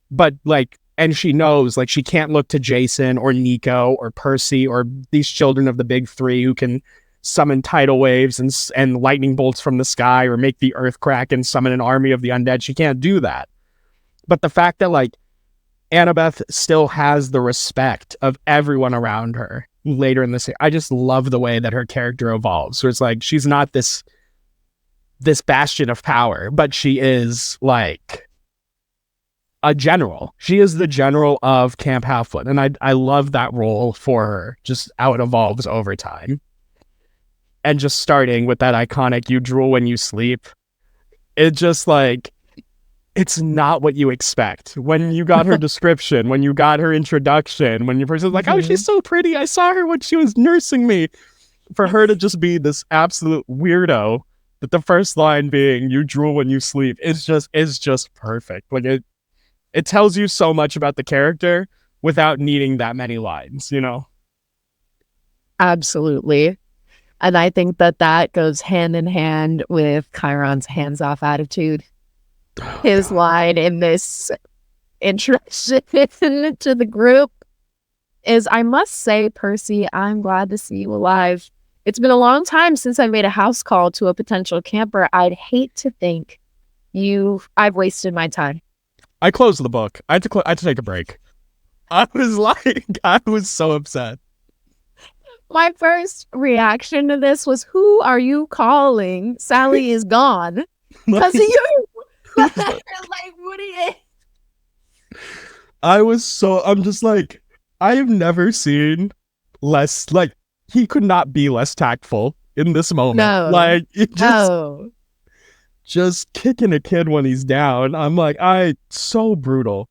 but like, and she knows like she can't look to Jason or Nico or Percy or these children of the big three who can summon tidal waves and lightning bolts from the sky or make the earth crack and summon an army of the undead. She can't do that. But the fact that like Annabeth still has the respect of everyone around her later in this, I just love the way that her character evolves. So it's like she's not this bastion of power, but she is like a general. She is the general of Camp Half-Blood, and I love that role for her, just how it evolves over time. And just starting with that iconic "you drool when you sleep," it just like, it's not what you expect. When you got her description, when you got her introduction, when your person's like, oh, she's so pretty, I saw her when she was nursing me. For her to just be this absolute weirdo, that the first line being, you drool when you sleep, is just perfect. Like it tells you so much about the character without needing that many lines, you know? Absolutely. And I think that goes hand in hand with Chiron's hands-off attitude. His line in this introduction to the group is, I must say, Percy, I'm glad to see you alive. It's been a long time since I made a house call to a potential camper. I'd hate to think I've wasted my time. I closed the book. I had to take a break. I was so upset. My first reaction to this was, who are you calling? Sally is gone. Because of you. Like, what are you? I'm just like, I have never seen less, like, he could not be less tactful in this moment. No. Like, just kicking a kid when he's down. I'm like, so brutal.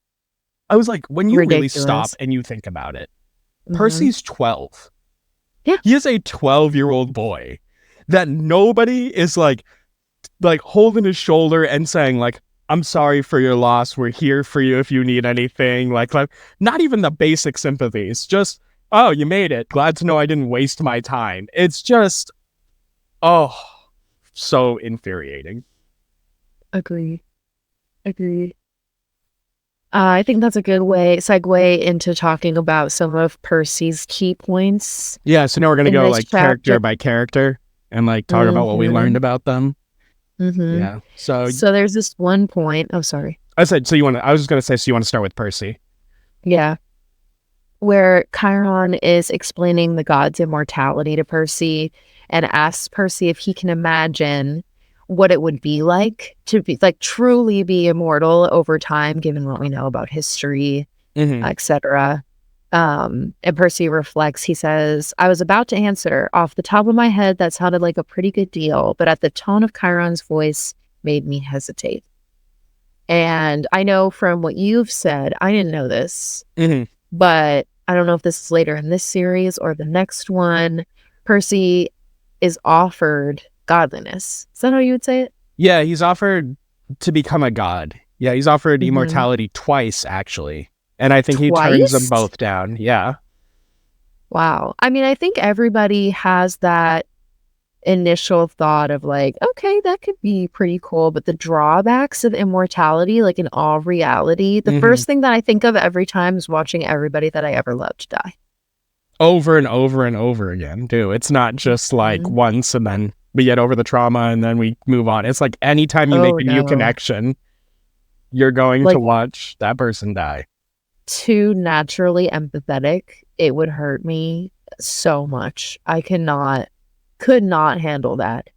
I was like, when you really stop and you think about it, Percy's 12. Yeah. He is a 12-year-old boy that nobody is like holding his shoulder and saying like, I'm sorry for your loss. We're here for you if you need anything. Like not even the basic sympathies. Just, oh, you made it. Glad to know I didn't waste my time. It's just, so infuriating. Agree. I think that's a good segue into talking about some of Percy's key points. Yeah, so now we're going to go like character by character and like talk about what we learned about them. Yeah. So there's this one point. Oh, sorry. I was just going to say, so you want to start with Percy? Yeah. Where Chiron is explaining the god's immortality to Percy and asks Percy if he can imagine what it would be like to be like truly be immortal over time, given what we know about history, etc. And Percy reflects. He says, I was about to answer. Off the top of my head, that sounded like a pretty good deal, but at the tone of Chiron's voice made me hesitate. And I know from what you've said, I didn't know this, but I don't know if this is later in this series or the next one, Percy is offered godliness. Is that how you would say it? Yeah, he's offered to become a god. Yeah, he's offered immortality twice, actually. And I think he turns them both down. Yeah. Wow. I mean, I think everybody has that initial thought of like, okay, that could be pretty cool. But the drawbacks of immortality, like in all reality, the first thing that I think of every time is watching everybody that I ever loved die. Over and over and over again, too. It's not just like once and then we get over the trauma and then we move on. It's like anytime you make a new connection, you're going to watch that person die. Too naturally empathetic, it would hurt me so much. I could not handle that.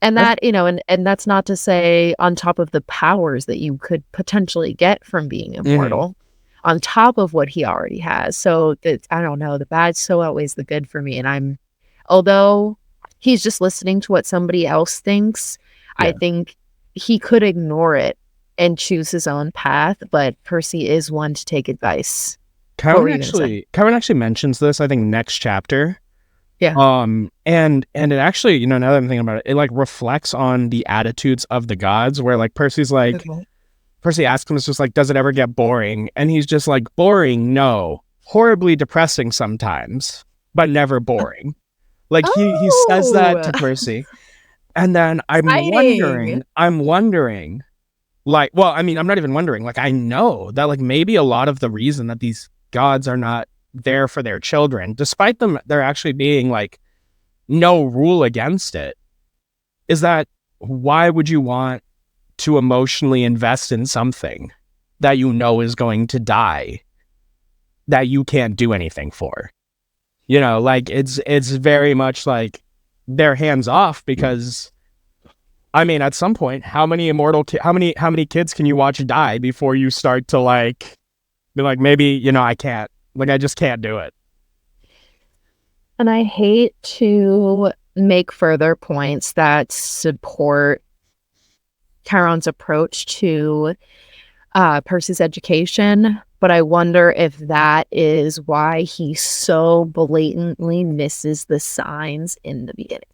And that, and that's not to say on top of the powers that you could potentially get from being immortal, on top of what he already has. So I don't know, the bad so outweighs the good for me. And although he's just listening to what somebody else thinks, I think he could ignore it and choose his own path. But Percy is one to take advice. Chiron actually mentions this, I think, next chapter. Yeah. And it actually, now that I'm thinking about it, it like reflects on the attitudes of the gods, where like Percy's like, Percy asks him, it's just like, does it ever get boring? And he's just like, boring? No. Horribly depressing sometimes, but never boring. Like he says that to Percy. And then I'm wondering, like, well, I mean, I'm not even wondering, like, I know that like maybe a lot of the reason that these gods are not there for their children, despite there actually being like no rule against it, is that why would you want to emotionally invest in something that you know is going to die, that you can't do anything for? Like it's very much like they're hands off, because I mean, at some point, how many kids can you watch die before you start to like be like, maybe, I can't. Like, I just can't do it. And I hate to make further points that support Chiron's approach to Percy's education, but I wonder if that is why he so blatantly misses the signs in the beginning.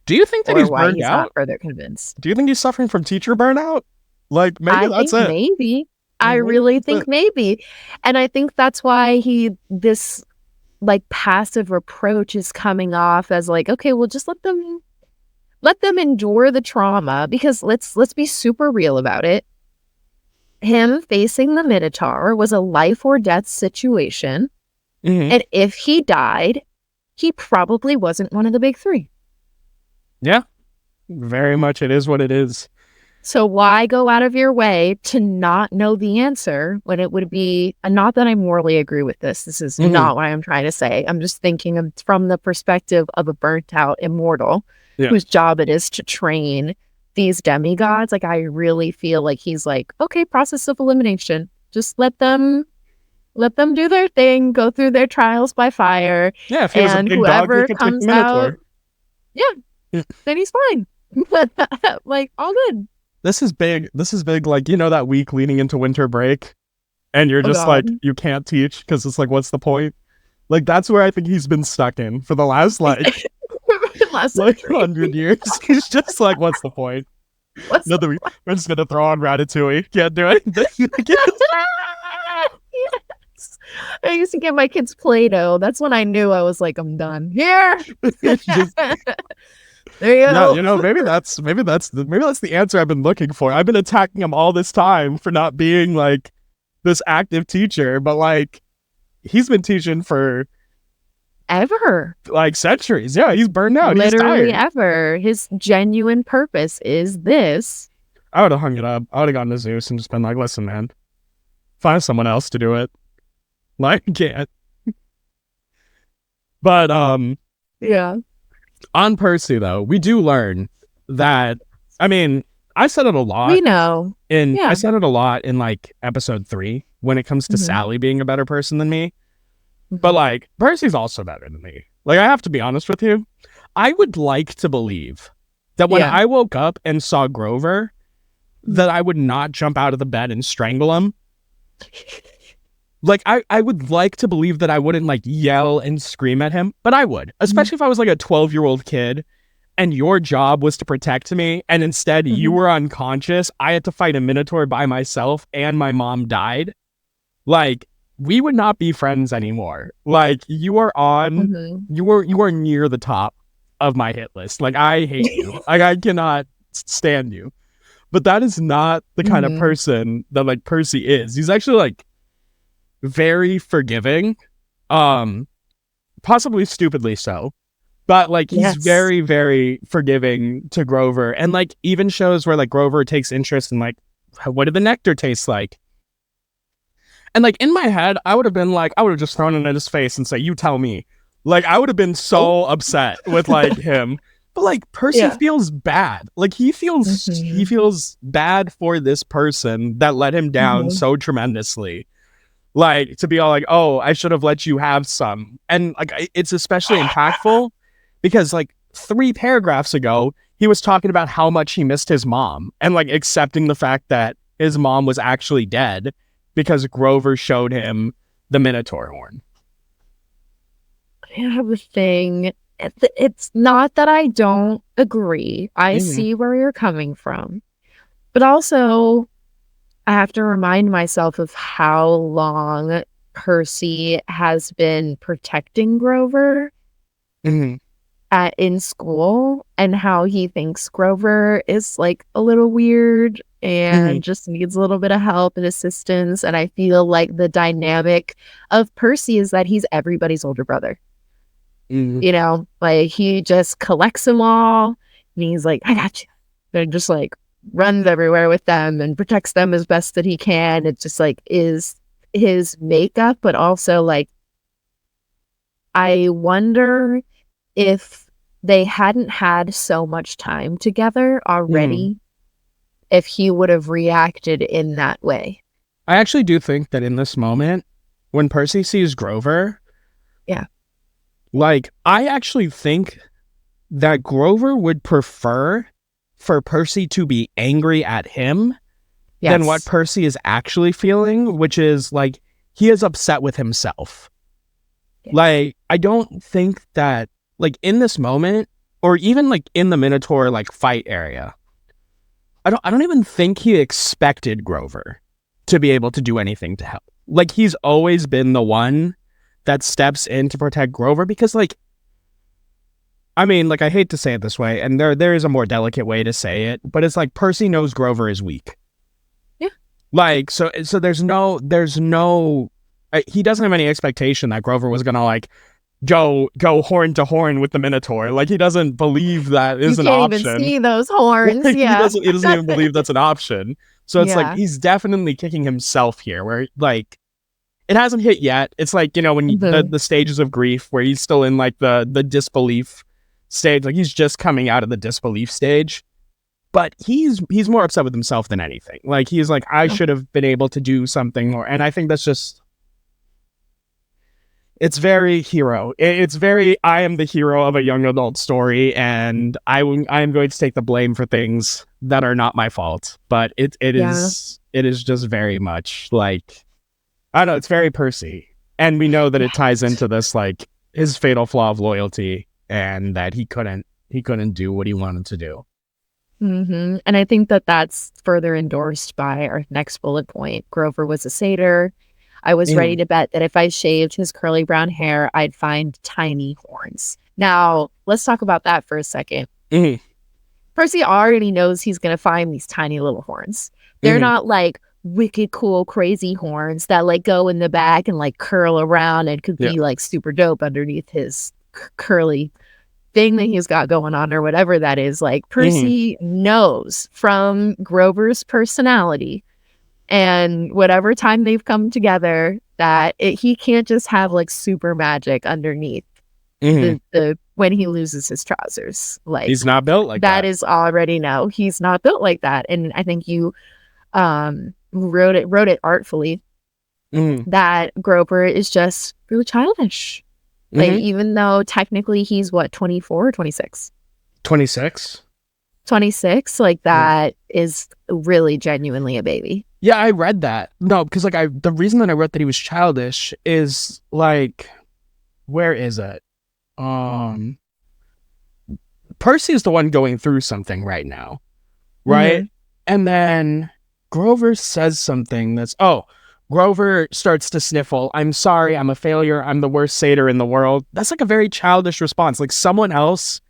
Do you think that he's burned out? Not further convinced. Do you think he's suffering from teacher burnout? Like, maybe that's it. Maybe. I really think maybe. And I think that's why this like passive reproach is coming off as like, okay, well, just let them endure the trauma, because let's be super real about it. Him facing the Minotaur was a life or death situation. And if he died, he probably wasn't one of the big three. Yeah, very much. It is what it is. So why go out of your way to not know the answer when it would be, not that I morally agree with this. This is not what I'm trying to say. I'm just thinking from the perspective of a burnt out immortal whose job it is to train these demigods. Like, I really feel like he's like, okay, process of elimination. Just let them do their thing, go through their trials by fire. Yeah, if he was a big whoever dog, he could comes take Minotaur. out, then he's fine. Like, all good. This is big. Like, that week leading into winter break, and you're just like, you can't teach because it's like, what's the point? Like, that's where I think he's been stuck in for the last like 100 years. He's just like, what's the point? We're just gonna throw on Ratatouille. Can't do it. Yes. I used to get my kids Play-Doh. That's when I knew I was like, I'm done. Here. There you go. Yeah, maybe that's the answer I've been looking for. I've been attacking him all this time for not being like this active teacher, but like he's been teaching for ever, like centuries. Yeah, he's burned out. Literally ever. His genuine purpose is this. I would have hung it up. I would have gone to Zeus and just been like, listen, man, find someone else to do it. Like, can't. But yeah. On Percy, though, we do learn that, I mean, I said it a lot. We know. I said it a lot in, like, episode 3 when it comes to Sally being a better person than me. But, like, Percy's also better than me. Like, I have to be honest with you. I would like to believe that when I woke up and saw Grover, that I would not jump out of the bed and strangle him. Like, I would like to believe that I wouldn't, like, yell and scream at him, but I would. Especially if I was, like, a 12-year-old kid, and your job was to protect me, and instead you were unconscious. I had to fight a Minotaur by myself, and my mom died. Like, we would not be friends anymore. Like, you are on... You are near the top of my hit list. Like, I hate you. Like, I cannot stand you. But that is not the kind of person that, like, Percy is. He's actually, like, very forgiving, possibly stupidly so, but like he's very, very forgiving to Grover, and like even shows where like Grover takes interest in like, what did the nectar taste like? And like in my head, I would have just thrown it in his face and say, you tell me. Like, I would have been so upset with like him, But like Percy feels bad. Like he feels bad for this person that let him down so tremendously. Like to be all like, oh, I should have let you have some. And like it's especially impactful because like 3 paragraphs ago, he was talking about how much he missed his mom and like accepting the fact that his mom was actually dead because Grover showed him the Minotaur horn. I have a thing. It's not that I don't agree. I see where you're coming from. But also, I have to remind myself of how long Percy has been protecting Grover in school and how he thinks Grover is like a little weird and just needs a little bit of help and assistance. And I feel like the dynamic of Percy is that he's everybody's older brother. You know, like he just collects them all and he's like, I got you. And just like runs everywhere with them and protects them as best that he can. It just like is his makeup, but also like I wonder if they hadn't had so much time together already, if he would have reacted in that way. I actually do think that in this moment, when Percy sees Grover, like, I actually think that Grover would prefer for Percy to be angry at him than what Percy is actually feeling, which is, like, he is upset with himself. Like, I don't think that, like, in this moment, or even, like, in the Minotaur, like, fight area, I don't even think he expected Grover to be able to do anything to help. Like, he's always been the one that steps in to protect Grover because, like, I mean, like, I hate to say it this way, and there is a more delicate way to say it, but it's like Percy knows Grover is weak. Yeah. Like, so there's no, he doesn't have any expectation that Grover was gonna, like, go horn to horn with the Minotaur. Like, he doesn't believe that is an option. You can't even see those horns. He doesn't even believe that's an option. So it's like, he's definitely kicking himself here, where, like, it hasn't hit yet. It's like, you know, when the stages of grief where he's still in like the disbelief stage, like he's just coming out of the disbelief stage, but he's more upset with himself than anything. Like he's like, I should have been able to do something more. And I think that's just, it's very hero. It's very, I am the hero of a young adult story, and I am going to take the blame for things that are not my fault. But it is just very much like, I don't know, it's very Percy. And we know that it ties into this, like, his fatal flaw of loyalty and that he couldn't do what he wanted to do. And I think that that's further endorsed by our next bullet point. Grover was a satyr. I was ready to bet that if I shaved his curly brown hair, I'd find tiny horns. Now, let's talk about that for a second. Percy already knows he's going to find these tiny little horns. They're not like wicked cool crazy horns that like go in the back and like curl around and could be like super dope underneath his curly thing that he's got going on or whatever that is. Like Percy knows from Grover's personality and whatever time they've come together that he can't just have like super magic underneath the when he loses his trousers. Like he's not built like that. That is already he's not built like that. And I think you wrote it artfully that Grover is just really childish. Like even though technically he's what, 24 or 26? 26. 26, like that is really genuinely a baby. Yeah, I read that. No, because like the reason that I wrote that he was childish is like, where is it? Percy is the one going through something right now, right? And then Grover says something that's, Grover starts to sniffle. I'm sorry, I'm a failure. I'm the worst satyr in the world. That's like a very childish response. Like someone else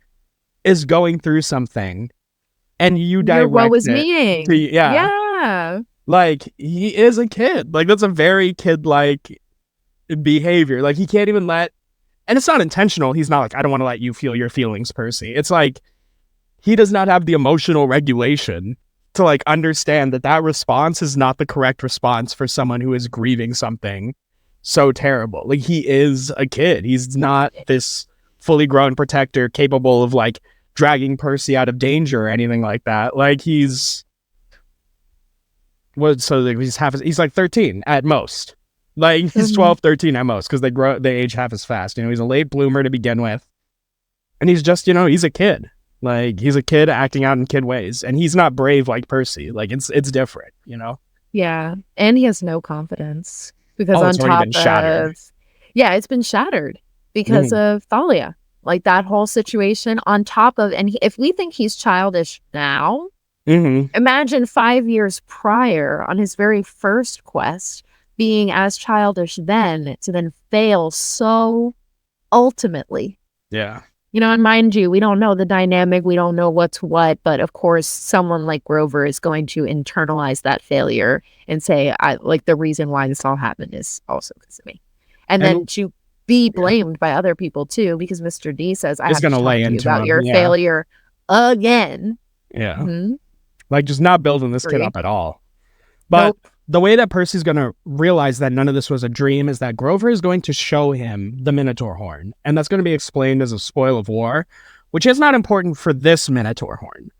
is going through something and you direct what was it. meaning. Yeah. Like he is a kid. Like that's a very kid-like behavior. Like he can't even and it's not intentional. He's not like, I don't want to let you feel your feelings, Percy. It's like, he does not have the emotional regulation to like understand that response is not the correct response for someone who is grieving something so terrible. Like he is a kid. He's not this fully grown protector capable of like dragging Percy out of danger or anything like that. Like he's like 13 at most. Like he's 12, 13 at most, because they age half as fast. He's a late bloomer to begin with. And he's just, he's a kid. Like he's a kid acting out in kid ways. And he's not brave like Percy. Like it's different, Yeah. And he has no confidence. Because on top of... Yeah, it's been shattered because of Thalia. Like that whole situation on top of... And if we think he's childish now, imagine 5 years prior on his very first quest being as childish then to then fail so ultimately. Yeah. And mind you, we don't know the dynamic. We don't know what's what. But of course, someone like Grover is going to internalize that failure and say, the reason why this all happened is also because of me. And then to be blamed by other people too, because Mr. D says, I have to talk to you about your failure again. Yeah. Like just not building this kid up at all. But the way that Percy's going to realize that none of this was a dream is that Grover is going to show him the Minotaur horn. And that's going to be explained as a spoil of war, which is not important for this Minotaur horn.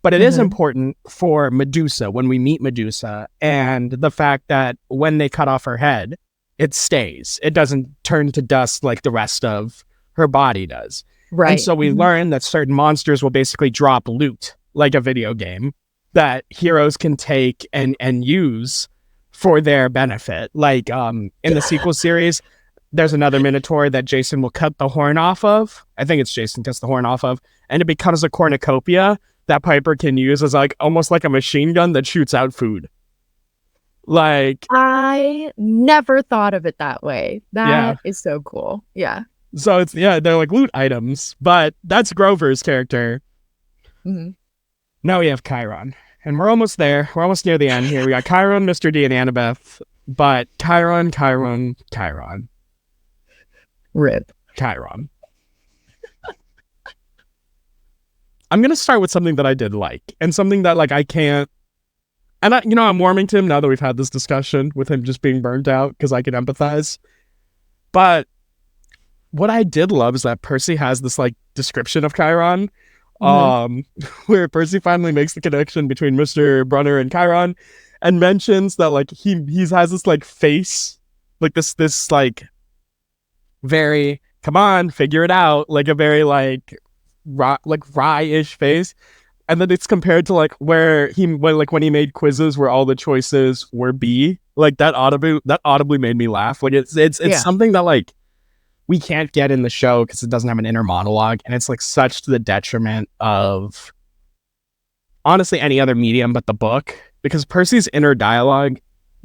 But it is important for Medusa when we meet Medusa, and the fact that when they cut off her head, it stays. It doesn't turn to dust like the rest of her body does. Right. And so we learn that certain monsters will basically drop loot, like a video game, that heroes can take and use for their benefit. Like in the sequel series, there's another Minotaur that Jason will cut the horn off of. I think it's Jason cuts the horn off of, and it becomes a cornucopia that Piper can use as like almost like a machine gun that shoots out food. Like, I never thought of it that way. That is so cool. Yeah. So it's they're like loot items, but that's Grover's character. Now we have Chiron, and we're almost there. We're almost near the end here. We got Chiron, Mr. D, and Annabeth, but Chiron. Rip. Chiron. I'm gonna start with something that I did like, and something that like I can't. And I'm warming to him now that we've had this discussion with him just being burnt out, because I can empathize. But what I did love is that Percy has this like description of Chiron, where Percy finally makes the connection between Mr. Brunner and Chiron, and mentions that like he has this like face, like this like very come on figure it out, like a very like wry-ish face. And then it's compared to like when he made quizzes where all the choices were B. Like that audibly made me laugh. Like it's something that like we can't get in the show because it doesn't have an inner monologue, and it's like such to the detriment of honestly any other medium but the book, because Percy's inner dialogue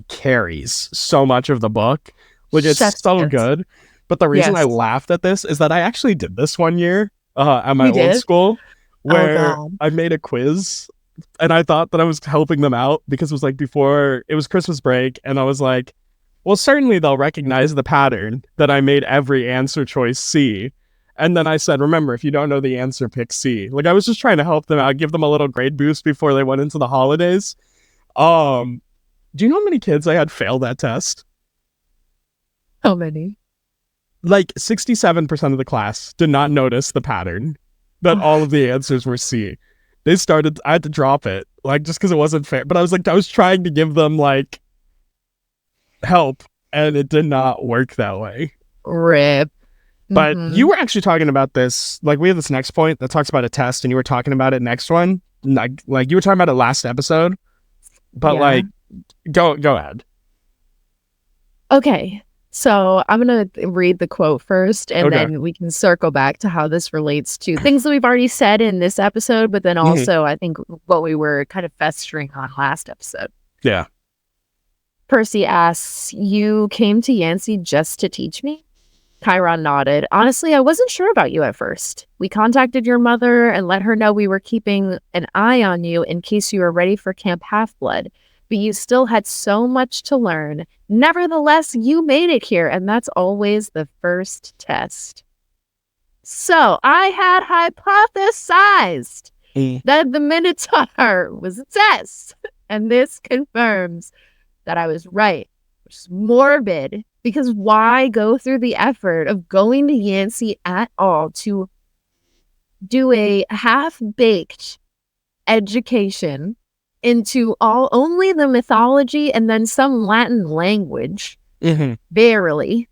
carries so much of the book, which is so good. But the reason I laughed at this is that I actually did this one year at my old school, where I made a quiz, and I thought that I was helping them out because it was like before it was Christmas break, and I was like, well, certainly they'll recognize the pattern that I made every answer choice C. And then I said, remember, if you don't know the answer, pick C. Like I was just trying to help them out, give them a little grade boost before they went into the holidays. Do you know how many kids I had fail that test? How many? Like 67% of the class did not notice the pattern that all of the answers were C. I had to drop it, like, just because it wasn't fair. But I was trying to give them, like, help, and it did not work that way. Rip. But you were actually talking about this, like, we have this next point that talks about a test, and you were talking about it next one. Like you were talking about it last episode. But, like, go ahead. Okay. So I'm going to read the quote first, and then we can circle back to how this relates to things that we've already said in this episode, but then also I think what we were kind of festering on last episode. Yeah. Percy asks, you came to Yancey just to teach me? Chiron nodded. Honestly, I wasn't sure about you at first. We contacted your mother and let her know we were keeping an eye on you in case you were ready for Camp Half-Blood. But you still had so much to learn. Nevertheless, you made it here, and that's always the first test. So, I had hypothesized that the Minotaur was a test, and this confirms that I was right, which is morbid, because why go through the effort of going to Yancey at all to do a half-baked education into only the mythology and then some Latin language, barely,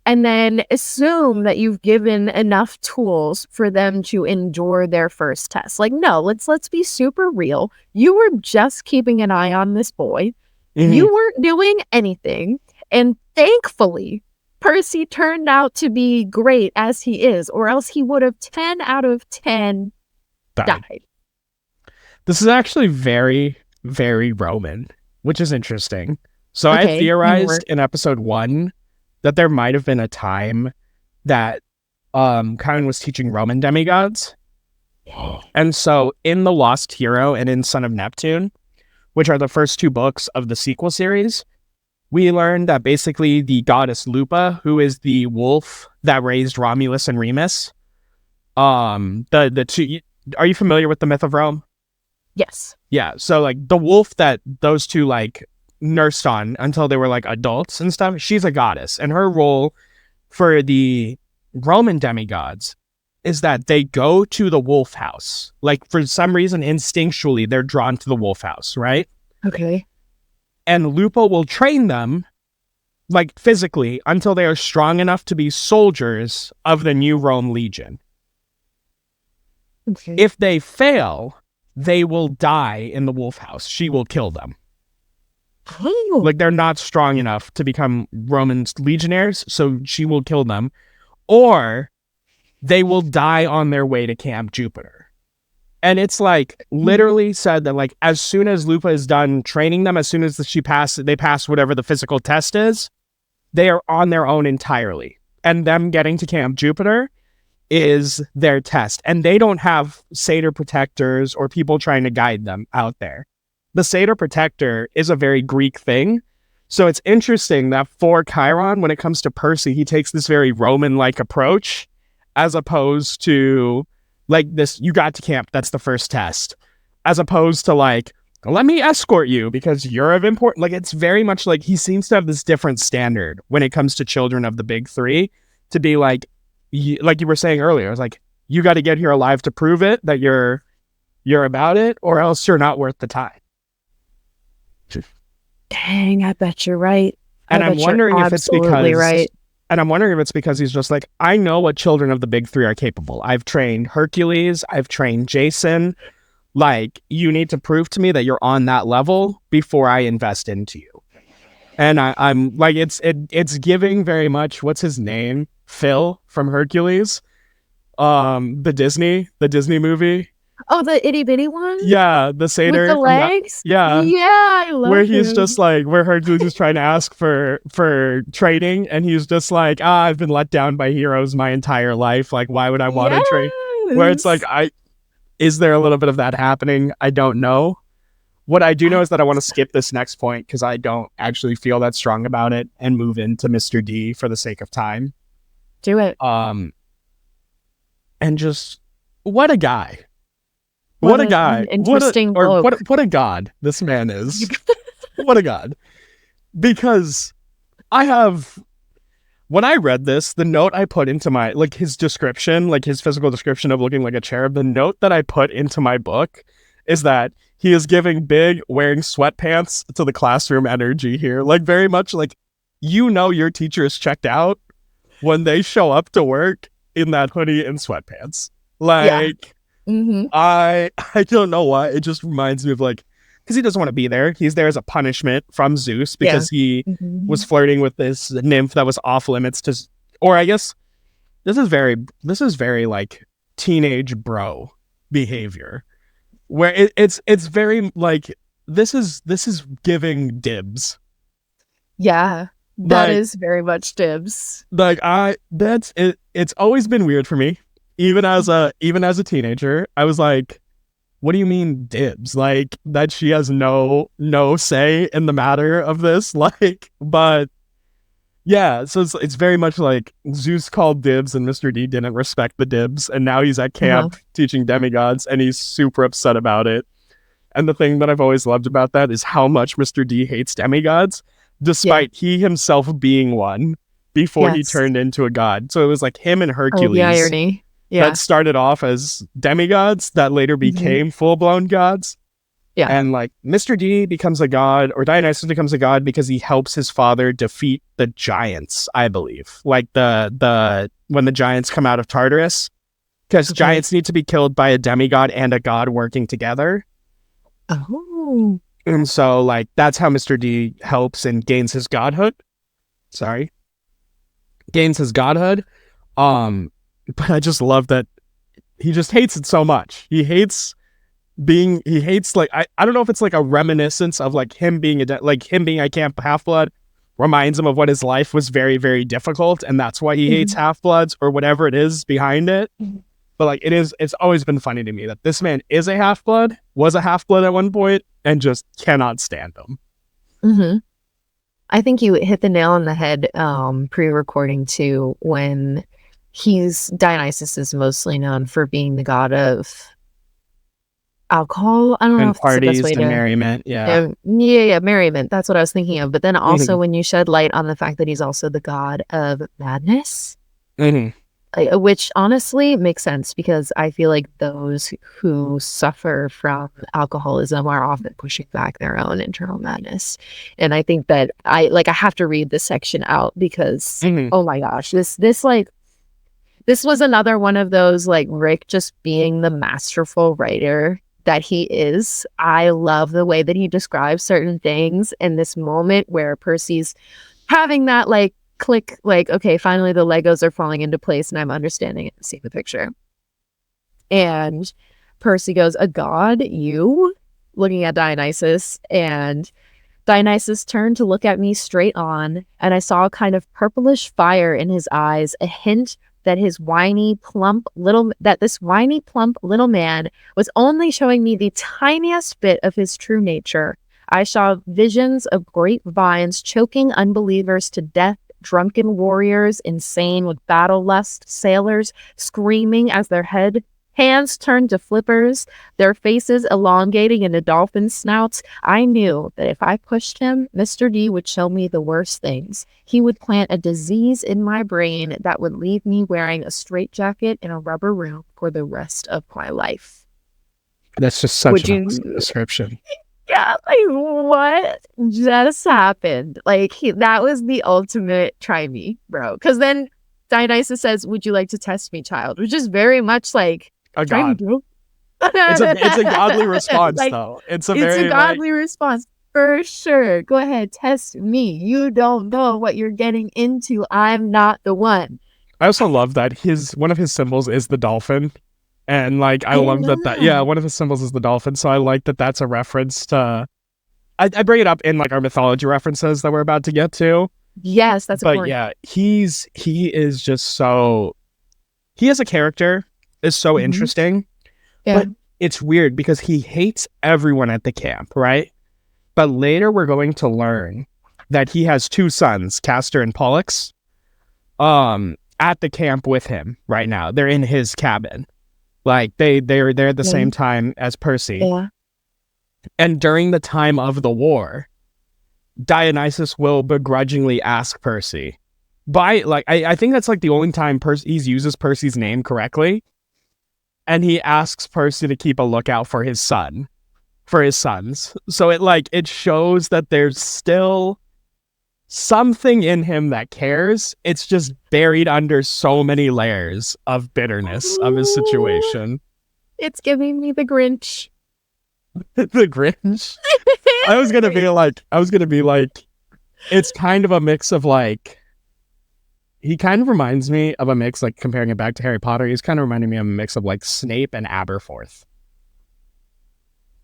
and then assume that you've given enough tools for them to endure their first test. Like, no, let's be super real. You were just keeping an eye on this boy. You weren't doing anything. And thankfully, Percy turned out to be great as he is, or else he would have 10 out of 10 died. This is actually very, very Roman, which is interesting. So I theorized in episode 1 that there might have been a time that Chiron was teaching Roman demigods. And so in The Lost Hero and in Son of Neptune, which are the first 2 books of the sequel series, we learned that basically the goddess Lupa, who is the wolf that raised Romulus and Remus, the two, are you familiar with the myth of Rome? Yes. Yeah, so like the wolf that those two like nursed on until they were like adults and stuff, she's a goddess, and her role for the Roman demigods is that they go to the wolf house. Like for some reason, instinctually, they're drawn to the wolf house, right? Okay. And Lupo will train them, like physically, until they are strong enough to be soldiers of the new Rome Legion. Okay. If they fail, they will die in the wolf house. She will kill them. Oh. Like they're not strong enough to become Roman legionnaires, so she will kill them. Or they will die on their way to Camp Jupiter. And it's like literally said that like as soon as Lupa is done training them, as soon as they pass whatever the physical test is, they are on their own entirely. And them getting to Camp Jupiter is their test. And they don't have satyr protectors or people trying to guide them out there. The satyr protector is a very Greek thing. So it's interesting that for Chiron, when it comes to Percy, he takes this very Roman-like approach as opposed to like this, you got to camp, that's the first test. As opposed to like, let me escort you because you're of important. Like it's very much like he seems to have this different standard when it comes to children of the big 3 to be like you were saying earlier, it's like, you got to get here alive to prove it, that you're about it, or else you're not worth the time. Dang, I bet you're right. And I'm wondering if it's because And I'm wondering if it's because he's just like, I know what children of the big 3 are capable. I've trained Hercules. I've trained Jason. Like, you need to prove to me that you're on that level before I invest into you. And I'm like, it's giving very much, what's his name? Phil from Hercules. The Disney movie. Oh, the itty bitty one? Yeah, the satyr. With the legs? Yeah, I love where him. he's just like, where Hercules is trying to ask for training, and he's just like, I've been let down by heroes my entire life. Like, why would I want to train? Where it's like, is there a little bit of that happening? I don't know. What I do know is that I want to skip this next point because I don't actually feel that strong about it and move into Mr. D for the sake of time. Do it. And just, what a guy. What a guy. Interesting bloke. What a god this man is. What a god. Because when I read this, the note I put into my, like his description, like his physical description of looking like a cherub, the note that I put into my book is that he is giving big wearing sweatpants to the classroom energy here. Like very much like, your teacher is checked out when they show up to work in that hoodie and sweatpants. Like, yeah. I don't know why. It just reminds me of like, because he doesn't want to be there. He's there as a punishment from Zeus because he was flirting with this nymph that was off limits to, or I guess this is very like teenage bro behavior where it's very like, this is giving dibs. Yeah. That is very much dibs. Like that's it. It's always been weird for me. Even as a teenager, I was like, what do you mean dibs? Like that she has no say in the matter of this? Like, but yeah, so it's very much like Zeus called dibs and Mr. D didn't respect the dibs, and now he's at camp teaching demigods and he's super upset about it. And the thing that I've always loved about that is how much Mr. D hates demigods, despite he himself being one before he turned into a god. So it was like him and Hercules. Oh, the irony. that started off as demigods that later became full-blown gods. Yeah. And like Mr. D becomes a god, or Dionysus becomes a god because he helps his father defeat the giants, I believe. Like the when the giants come out of Tartarus. Because giants need to be killed by a demigod and a god working together. Oh. And so like that's how Mr. D helps and gains his godhood. Gains his godhood. But I just love that he just hates it so much. He hates like I don't know if it's like a reminiscence of like him being a camp half-blood reminds him of what his life was very, very difficult, and that's why he hates half-bloods or whatever it is behind it. But like it's always been funny to me that this man is a half-blood, was a half-blood at one point, and just cannot stand him. I think you hit the nail on the head pre-recording too, when Dionysus is mostly known for being the god of alcohol. I don't know if parties it's the best way and to merriment. Merriment. That's what I was thinking of. But then also when you shed light on the fact that he's also the god of madness, which honestly makes sense, because I feel like those who suffer from alcoholism are often pushing back their own internal madness. And I think that I have to read this section out because oh my gosh, this was another one of those, like, Rick just being the masterful writer that he is. I love the way that he describes certain things in this moment where Percy's having that like click, like, okay, finally the Legos are falling into place and I'm understanding it and seeing the picture. And Percy goes, "A god, you?" looking at Dionysus, and Dionysus turned to look at me straight on, and I saw a kind of purplish fire in his eyes, a hint that this whiny, plump little man was only showing me the tiniest bit of his true nature. I saw visions of great vines choking unbelievers to death, drunken warriors insane with battle lust, sailors screaming as their hands turned to flippers, their faces elongating into dolphin snouts. I knew that if I pushed him, Mr. D would show me the worst things. He would plant a disease in my brain that would leave me wearing a straitjacket in a rubber room for the rest of my life. That's just such an awesome description. Yeah, like, what just happened? Like, that was the ultimate try me, bro. Because then Dionysus says, "Would you like to test me, child?" Which is very much like a god. It's a godly response, though. It's a godly response for sure. Go ahead, test me. You don't know what you're getting into. I'm not the one. I also love that one of his symbols is the dolphin, and like I love that. One of his symbols is the dolphin. So I like that. That's a reference to. I bring it up in like our mythology references that we're about to get to. Yes, that's important. But yeah, he is just so. He as a character is so interesting, but it's weird because he hates everyone at the camp, right? But later we're going to learn that he has two sons, Castor and Pollux, at the camp with him right now. They're in his cabin, like they're there at the same time as Percy. Yeah. And during the time of the war, Dionysus will begrudgingly ask Percy. I think that's like the only time he uses Percy's name correctly. And he asks Percy to keep a lookout for his sons. So it shows that there's still something in him that cares. It's just buried under so many layers of bitterness of his situation. It's giving me the Grinch. The Grinch? I was gonna be like, it's kind of a mix of like, he kind of reminds me of a mix, like comparing it back to Harry Potter, he's kind of reminding me of a mix of like Snape and Aberforth.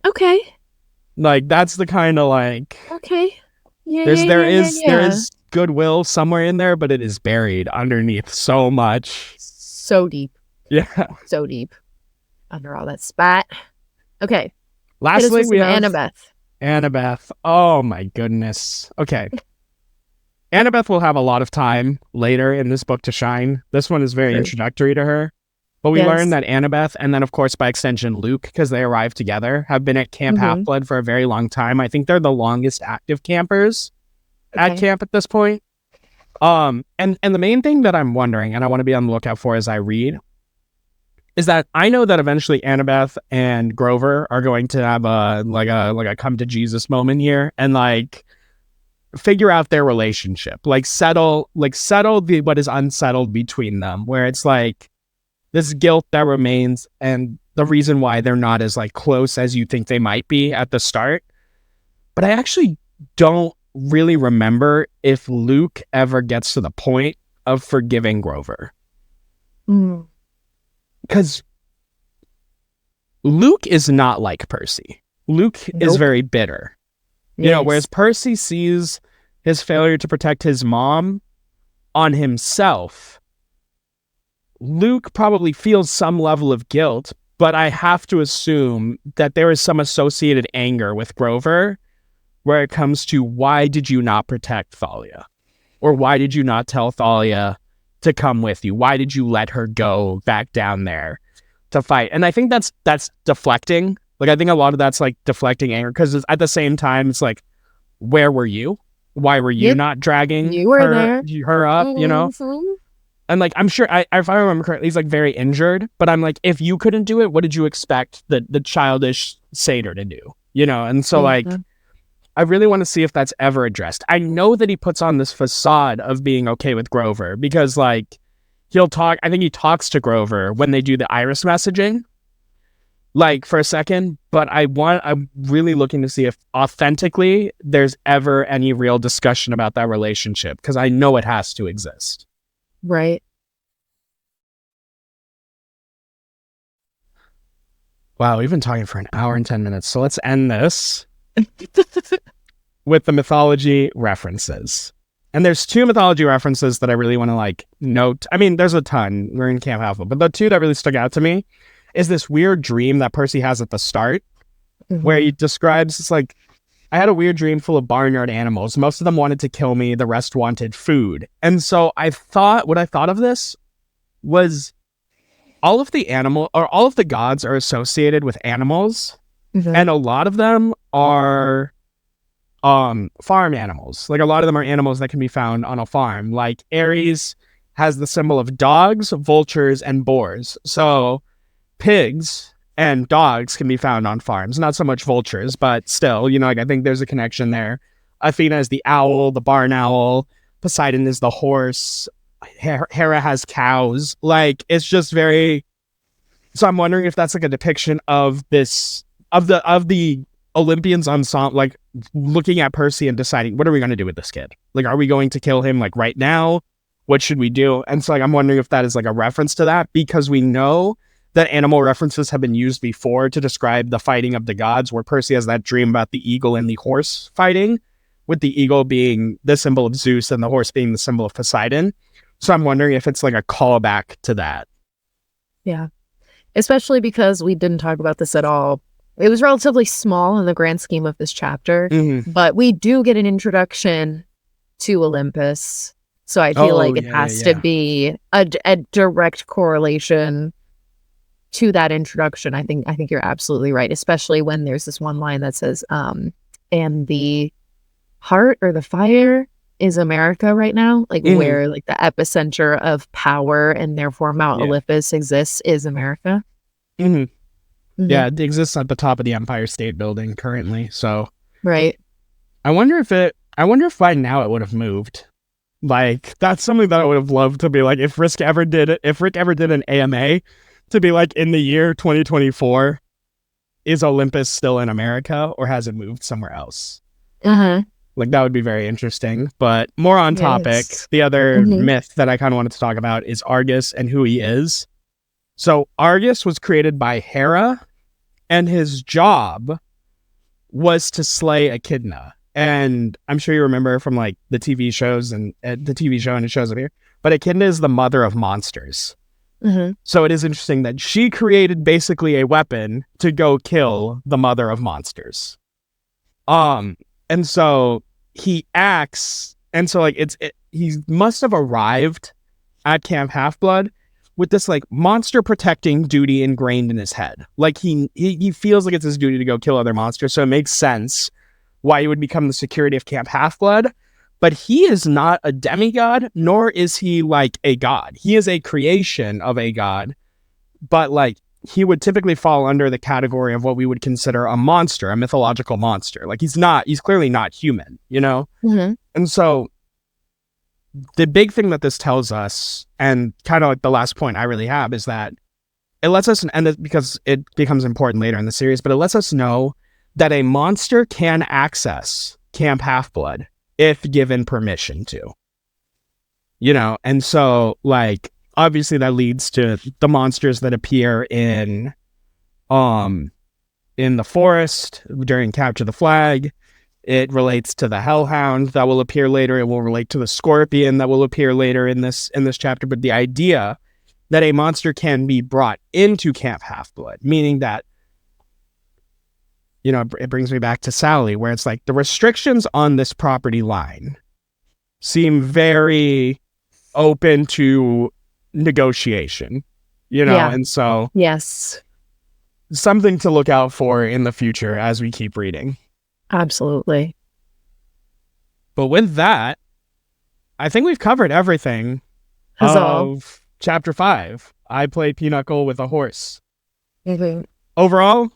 Okay. Like that's the kind of like. Okay. Yeah. There is goodwill somewhere in there, but it is buried underneath so much. So deep. Yeah. So deep. Under all that spat. Okay. Lastly, we have Annabeth. Annabeth. Oh my goodness. Okay. Annabeth will have a lot of time later in this book to shine. This one is very introductory to her. But we learn that Annabeth, and then of course by extension Luke, because they arrived together, have been at Camp Half-Blood for a very long time. I think they're the longest active campers at camp at this point. And the main thing that I'm wondering, and I want to be on the lookout for as I read, is that I know that eventually Annabeth and Grover are going to have a come to Jesus moment here and like figure out their relationship, like settle the what is unsettled between them, where it's like this guilt that remains and the reason why they're not as like close as you think they might be at the start. But I actually don't really remember if Luke ever gets to the point of forgiving Grover. Because Luke is not like Percy. Luke is very bitter. You know, whereas Percy sees his failure to protect his mom on himself, Luke probably feels some level of guilt, but I have to assume that there is some associated anger with Grover where it comes to why did you not protect Thalia? Or why did you not tell Thalia to come with you? Why did you let her go back down there to fight? And I think that's deflecting. Like, I think a lot of that's like deflecting anger because at the same time, it's like, where were you? Why were you not dragging her up, you know? And like, I'm sure, if I remember correctly, he's like very injured, but I'm like, if you couldn't do it, what did you expect the childish satyr to do? You know? And so like, I really want to see if that's ever addressed. I know that he puts on this facade of being okay with Grover because like, I think he talks to Grover when they do the iris messaging, like for a second, but I'm really looking to see if authentically there's ever any real discussion about that relationship because I know it has to exist. Right. Wow, we've been talking for an hour and 10 minutes, so let's end this with the mythology references. And there's 2 mythology references that I really want to like note. I mean, there's a ton. We're in Camp Half-Blood, but the 2 that really stuck out to me is this weird dream that Percy has at the start where he describes, it's like, I had a weird dream full of barnyard animals. Most of them wanted to kill me. The rest wanted food. And so what I thought of this was all of the gods are associated with animals. And a lot of them are farm animals. Like a lot of them are animals that can be found on a farm. Like Ares has the symbol of dogs, vultures, and boars. So pigs and dogs can be found on farms. Not so much vultures, but still, you know, like I think there's a connection there. Athena is the owl, the barn owl. Poseidon is the horse. Hera has cows. Like, it's just very... So I'm wondering if that's like a depiction of this, of the Olympians ensemble, like looking at Percy and deciding, what are we going to do with this kid? Like, are we going to kill him like right now? What should we do? And so like, I'm wondering if that is like a reference to that, because we know that animal references have been used before to describe the fighting of the gods, where Percy has that dream about the eagle and the horse fighting, with the eagle being the symbol of Zeus and the horse being the symbol of Poseidon. So I'm wondering if it's like a callback to that. Yeah. Especially because we didn't talk about this at all. It was relatively small in the grand scheme of this chapter, but we do get an introduction to Olympus. So I feel like it has to be a direct correlation to that introduction. I think you're absolutely right, especially when there's this one line that says, and the heart or the fire is America right now, like where like the epicenter of power and therefore Mount Olympus exists is America. Yeah, it exists at the top of the Empire State Building currently. So right. I wonder if by now it would have moved. Like, that's something that I would have loved to be like, if Rick ever did an AMA to be like, in the year 2024, is Olympus still in America or has it moved somewhere else? Like, that would be very interesting. But more on topic, the other myth that I kind of wanted to talk about is Argus and who he is. So Argus was created by Hera, and his job was to slay Echidna. And I'm sure you remember from like the TV shows and the TV show and it shows up here. But Echidna is the mother of monsters. So it is interesting that she created basically a weapon to go kill the mother of monsters. And so he acts, and so like he must have arrived at Camp Half-Blood with this like monster protecting duty ingrained in his head. Like he feels like it's his duty to go kill other monsters. So it makes sense why he would become the security of Camp Half-Blood. But he is not a demigod, nor is he like a god. He is a creation of a god but like he would typically fall under the category of what we would consider a monster, a mythological monster. Like he's clearly not human, you know? Mm-hmm. And so the big thing that this tells us, and kind of like the last point I really have, is that it lets us, and because it becomes important later in the series, but it lets us know that a monster can access Camp Half-Blood if given permission to. You know, and so like obviously that leads to the monsters that appear in the forest during Capture the Flag. It relates to the Hellhound that will appear later. It will relate to the Scorpion that will appear later in this chapter. But the idea that a monster can be brought into Camp Half-Blood, meaning that, you know, it brings me back to Sally, where it's like the restrictions on this property line seem very open to negotiation, you know, Yeah. and so Yes, something to look out for in the future as we keep reading. absolutely. But with that, I think we've covered everything Huzzah. of chapter 5. I played Pinochle with a Horse. Mm-hmm. Overall,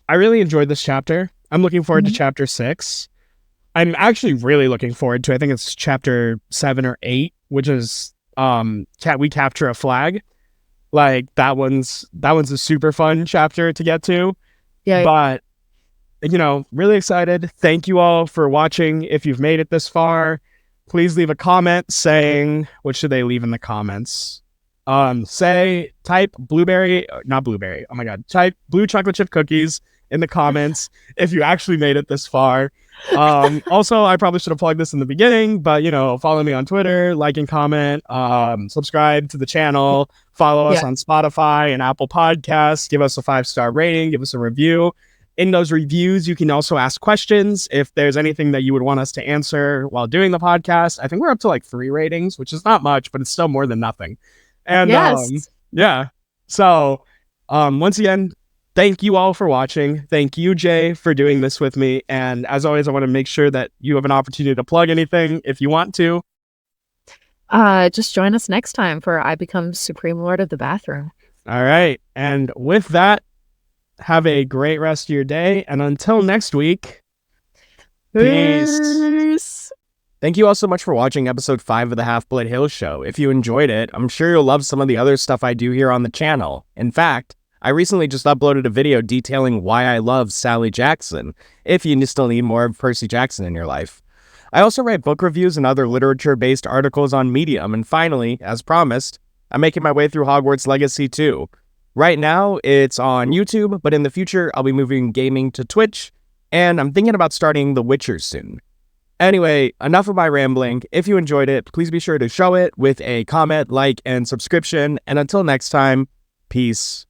I really enjoyed this chapter. I'm looking forward to Mhm. chapter 6. I'm actually really looking forward to, I think it's chapter 7 or 8, which is we capture a flag. Like that one's a super fun chapter to get to. Yeah. But you know, really excited. Thank you all for watching. If you've made it this far, please leave a comment saying, what should they leave in the comments? Type not blueberry. Oh my God. Type blue chocolate chip cookies in the comments if you actually made it this far. Also, I probably should have plugged this in the beginning, but you know, follow me on Twitter, like and comment, subscribe to the channel, follow us on Spotify and Apple Podcasts, give us a 5-star rating, give us a review. In those reviews, you can also ask questions if there's anything that you would want us to answer while doing the podcast. I think we're up to like 3 ratings, which is not much, but it's still more than nothing. And Yes. yeah. So once again, thank you all for watching. Thank you, Jay, for doing this with me. And as always, I want to make sure that you have an opportunity to plug anything if you want to. Just join us next time for I Become Supreme Lord of the Bathroom. All right. And with that, have a great rest of your day. And until next week, peace. Thank you all so much for watching episode 5 of the Half-Blood Hill Show. If you enjoyed it, I'm sure you'll love some of the other stuff I do here on the channel. In fact, I recently just uploaded a video detailing why I love Sally Jackson, if you still need more of Percy Jackson in your life. I also write book reviews and other literature-based articles on Medium, and finally, as promised, I'm making my way through Hogwarts Legacy 2. Right now, it's on YouTube, but in the future, I'll be moving gaming to Twitch, and I'm thinking about starting The Witcher soon. Anyway, enough of my rambling. If you enjoyed it, please be sure to show it with a comment, like, and subscription, and until next time, peace.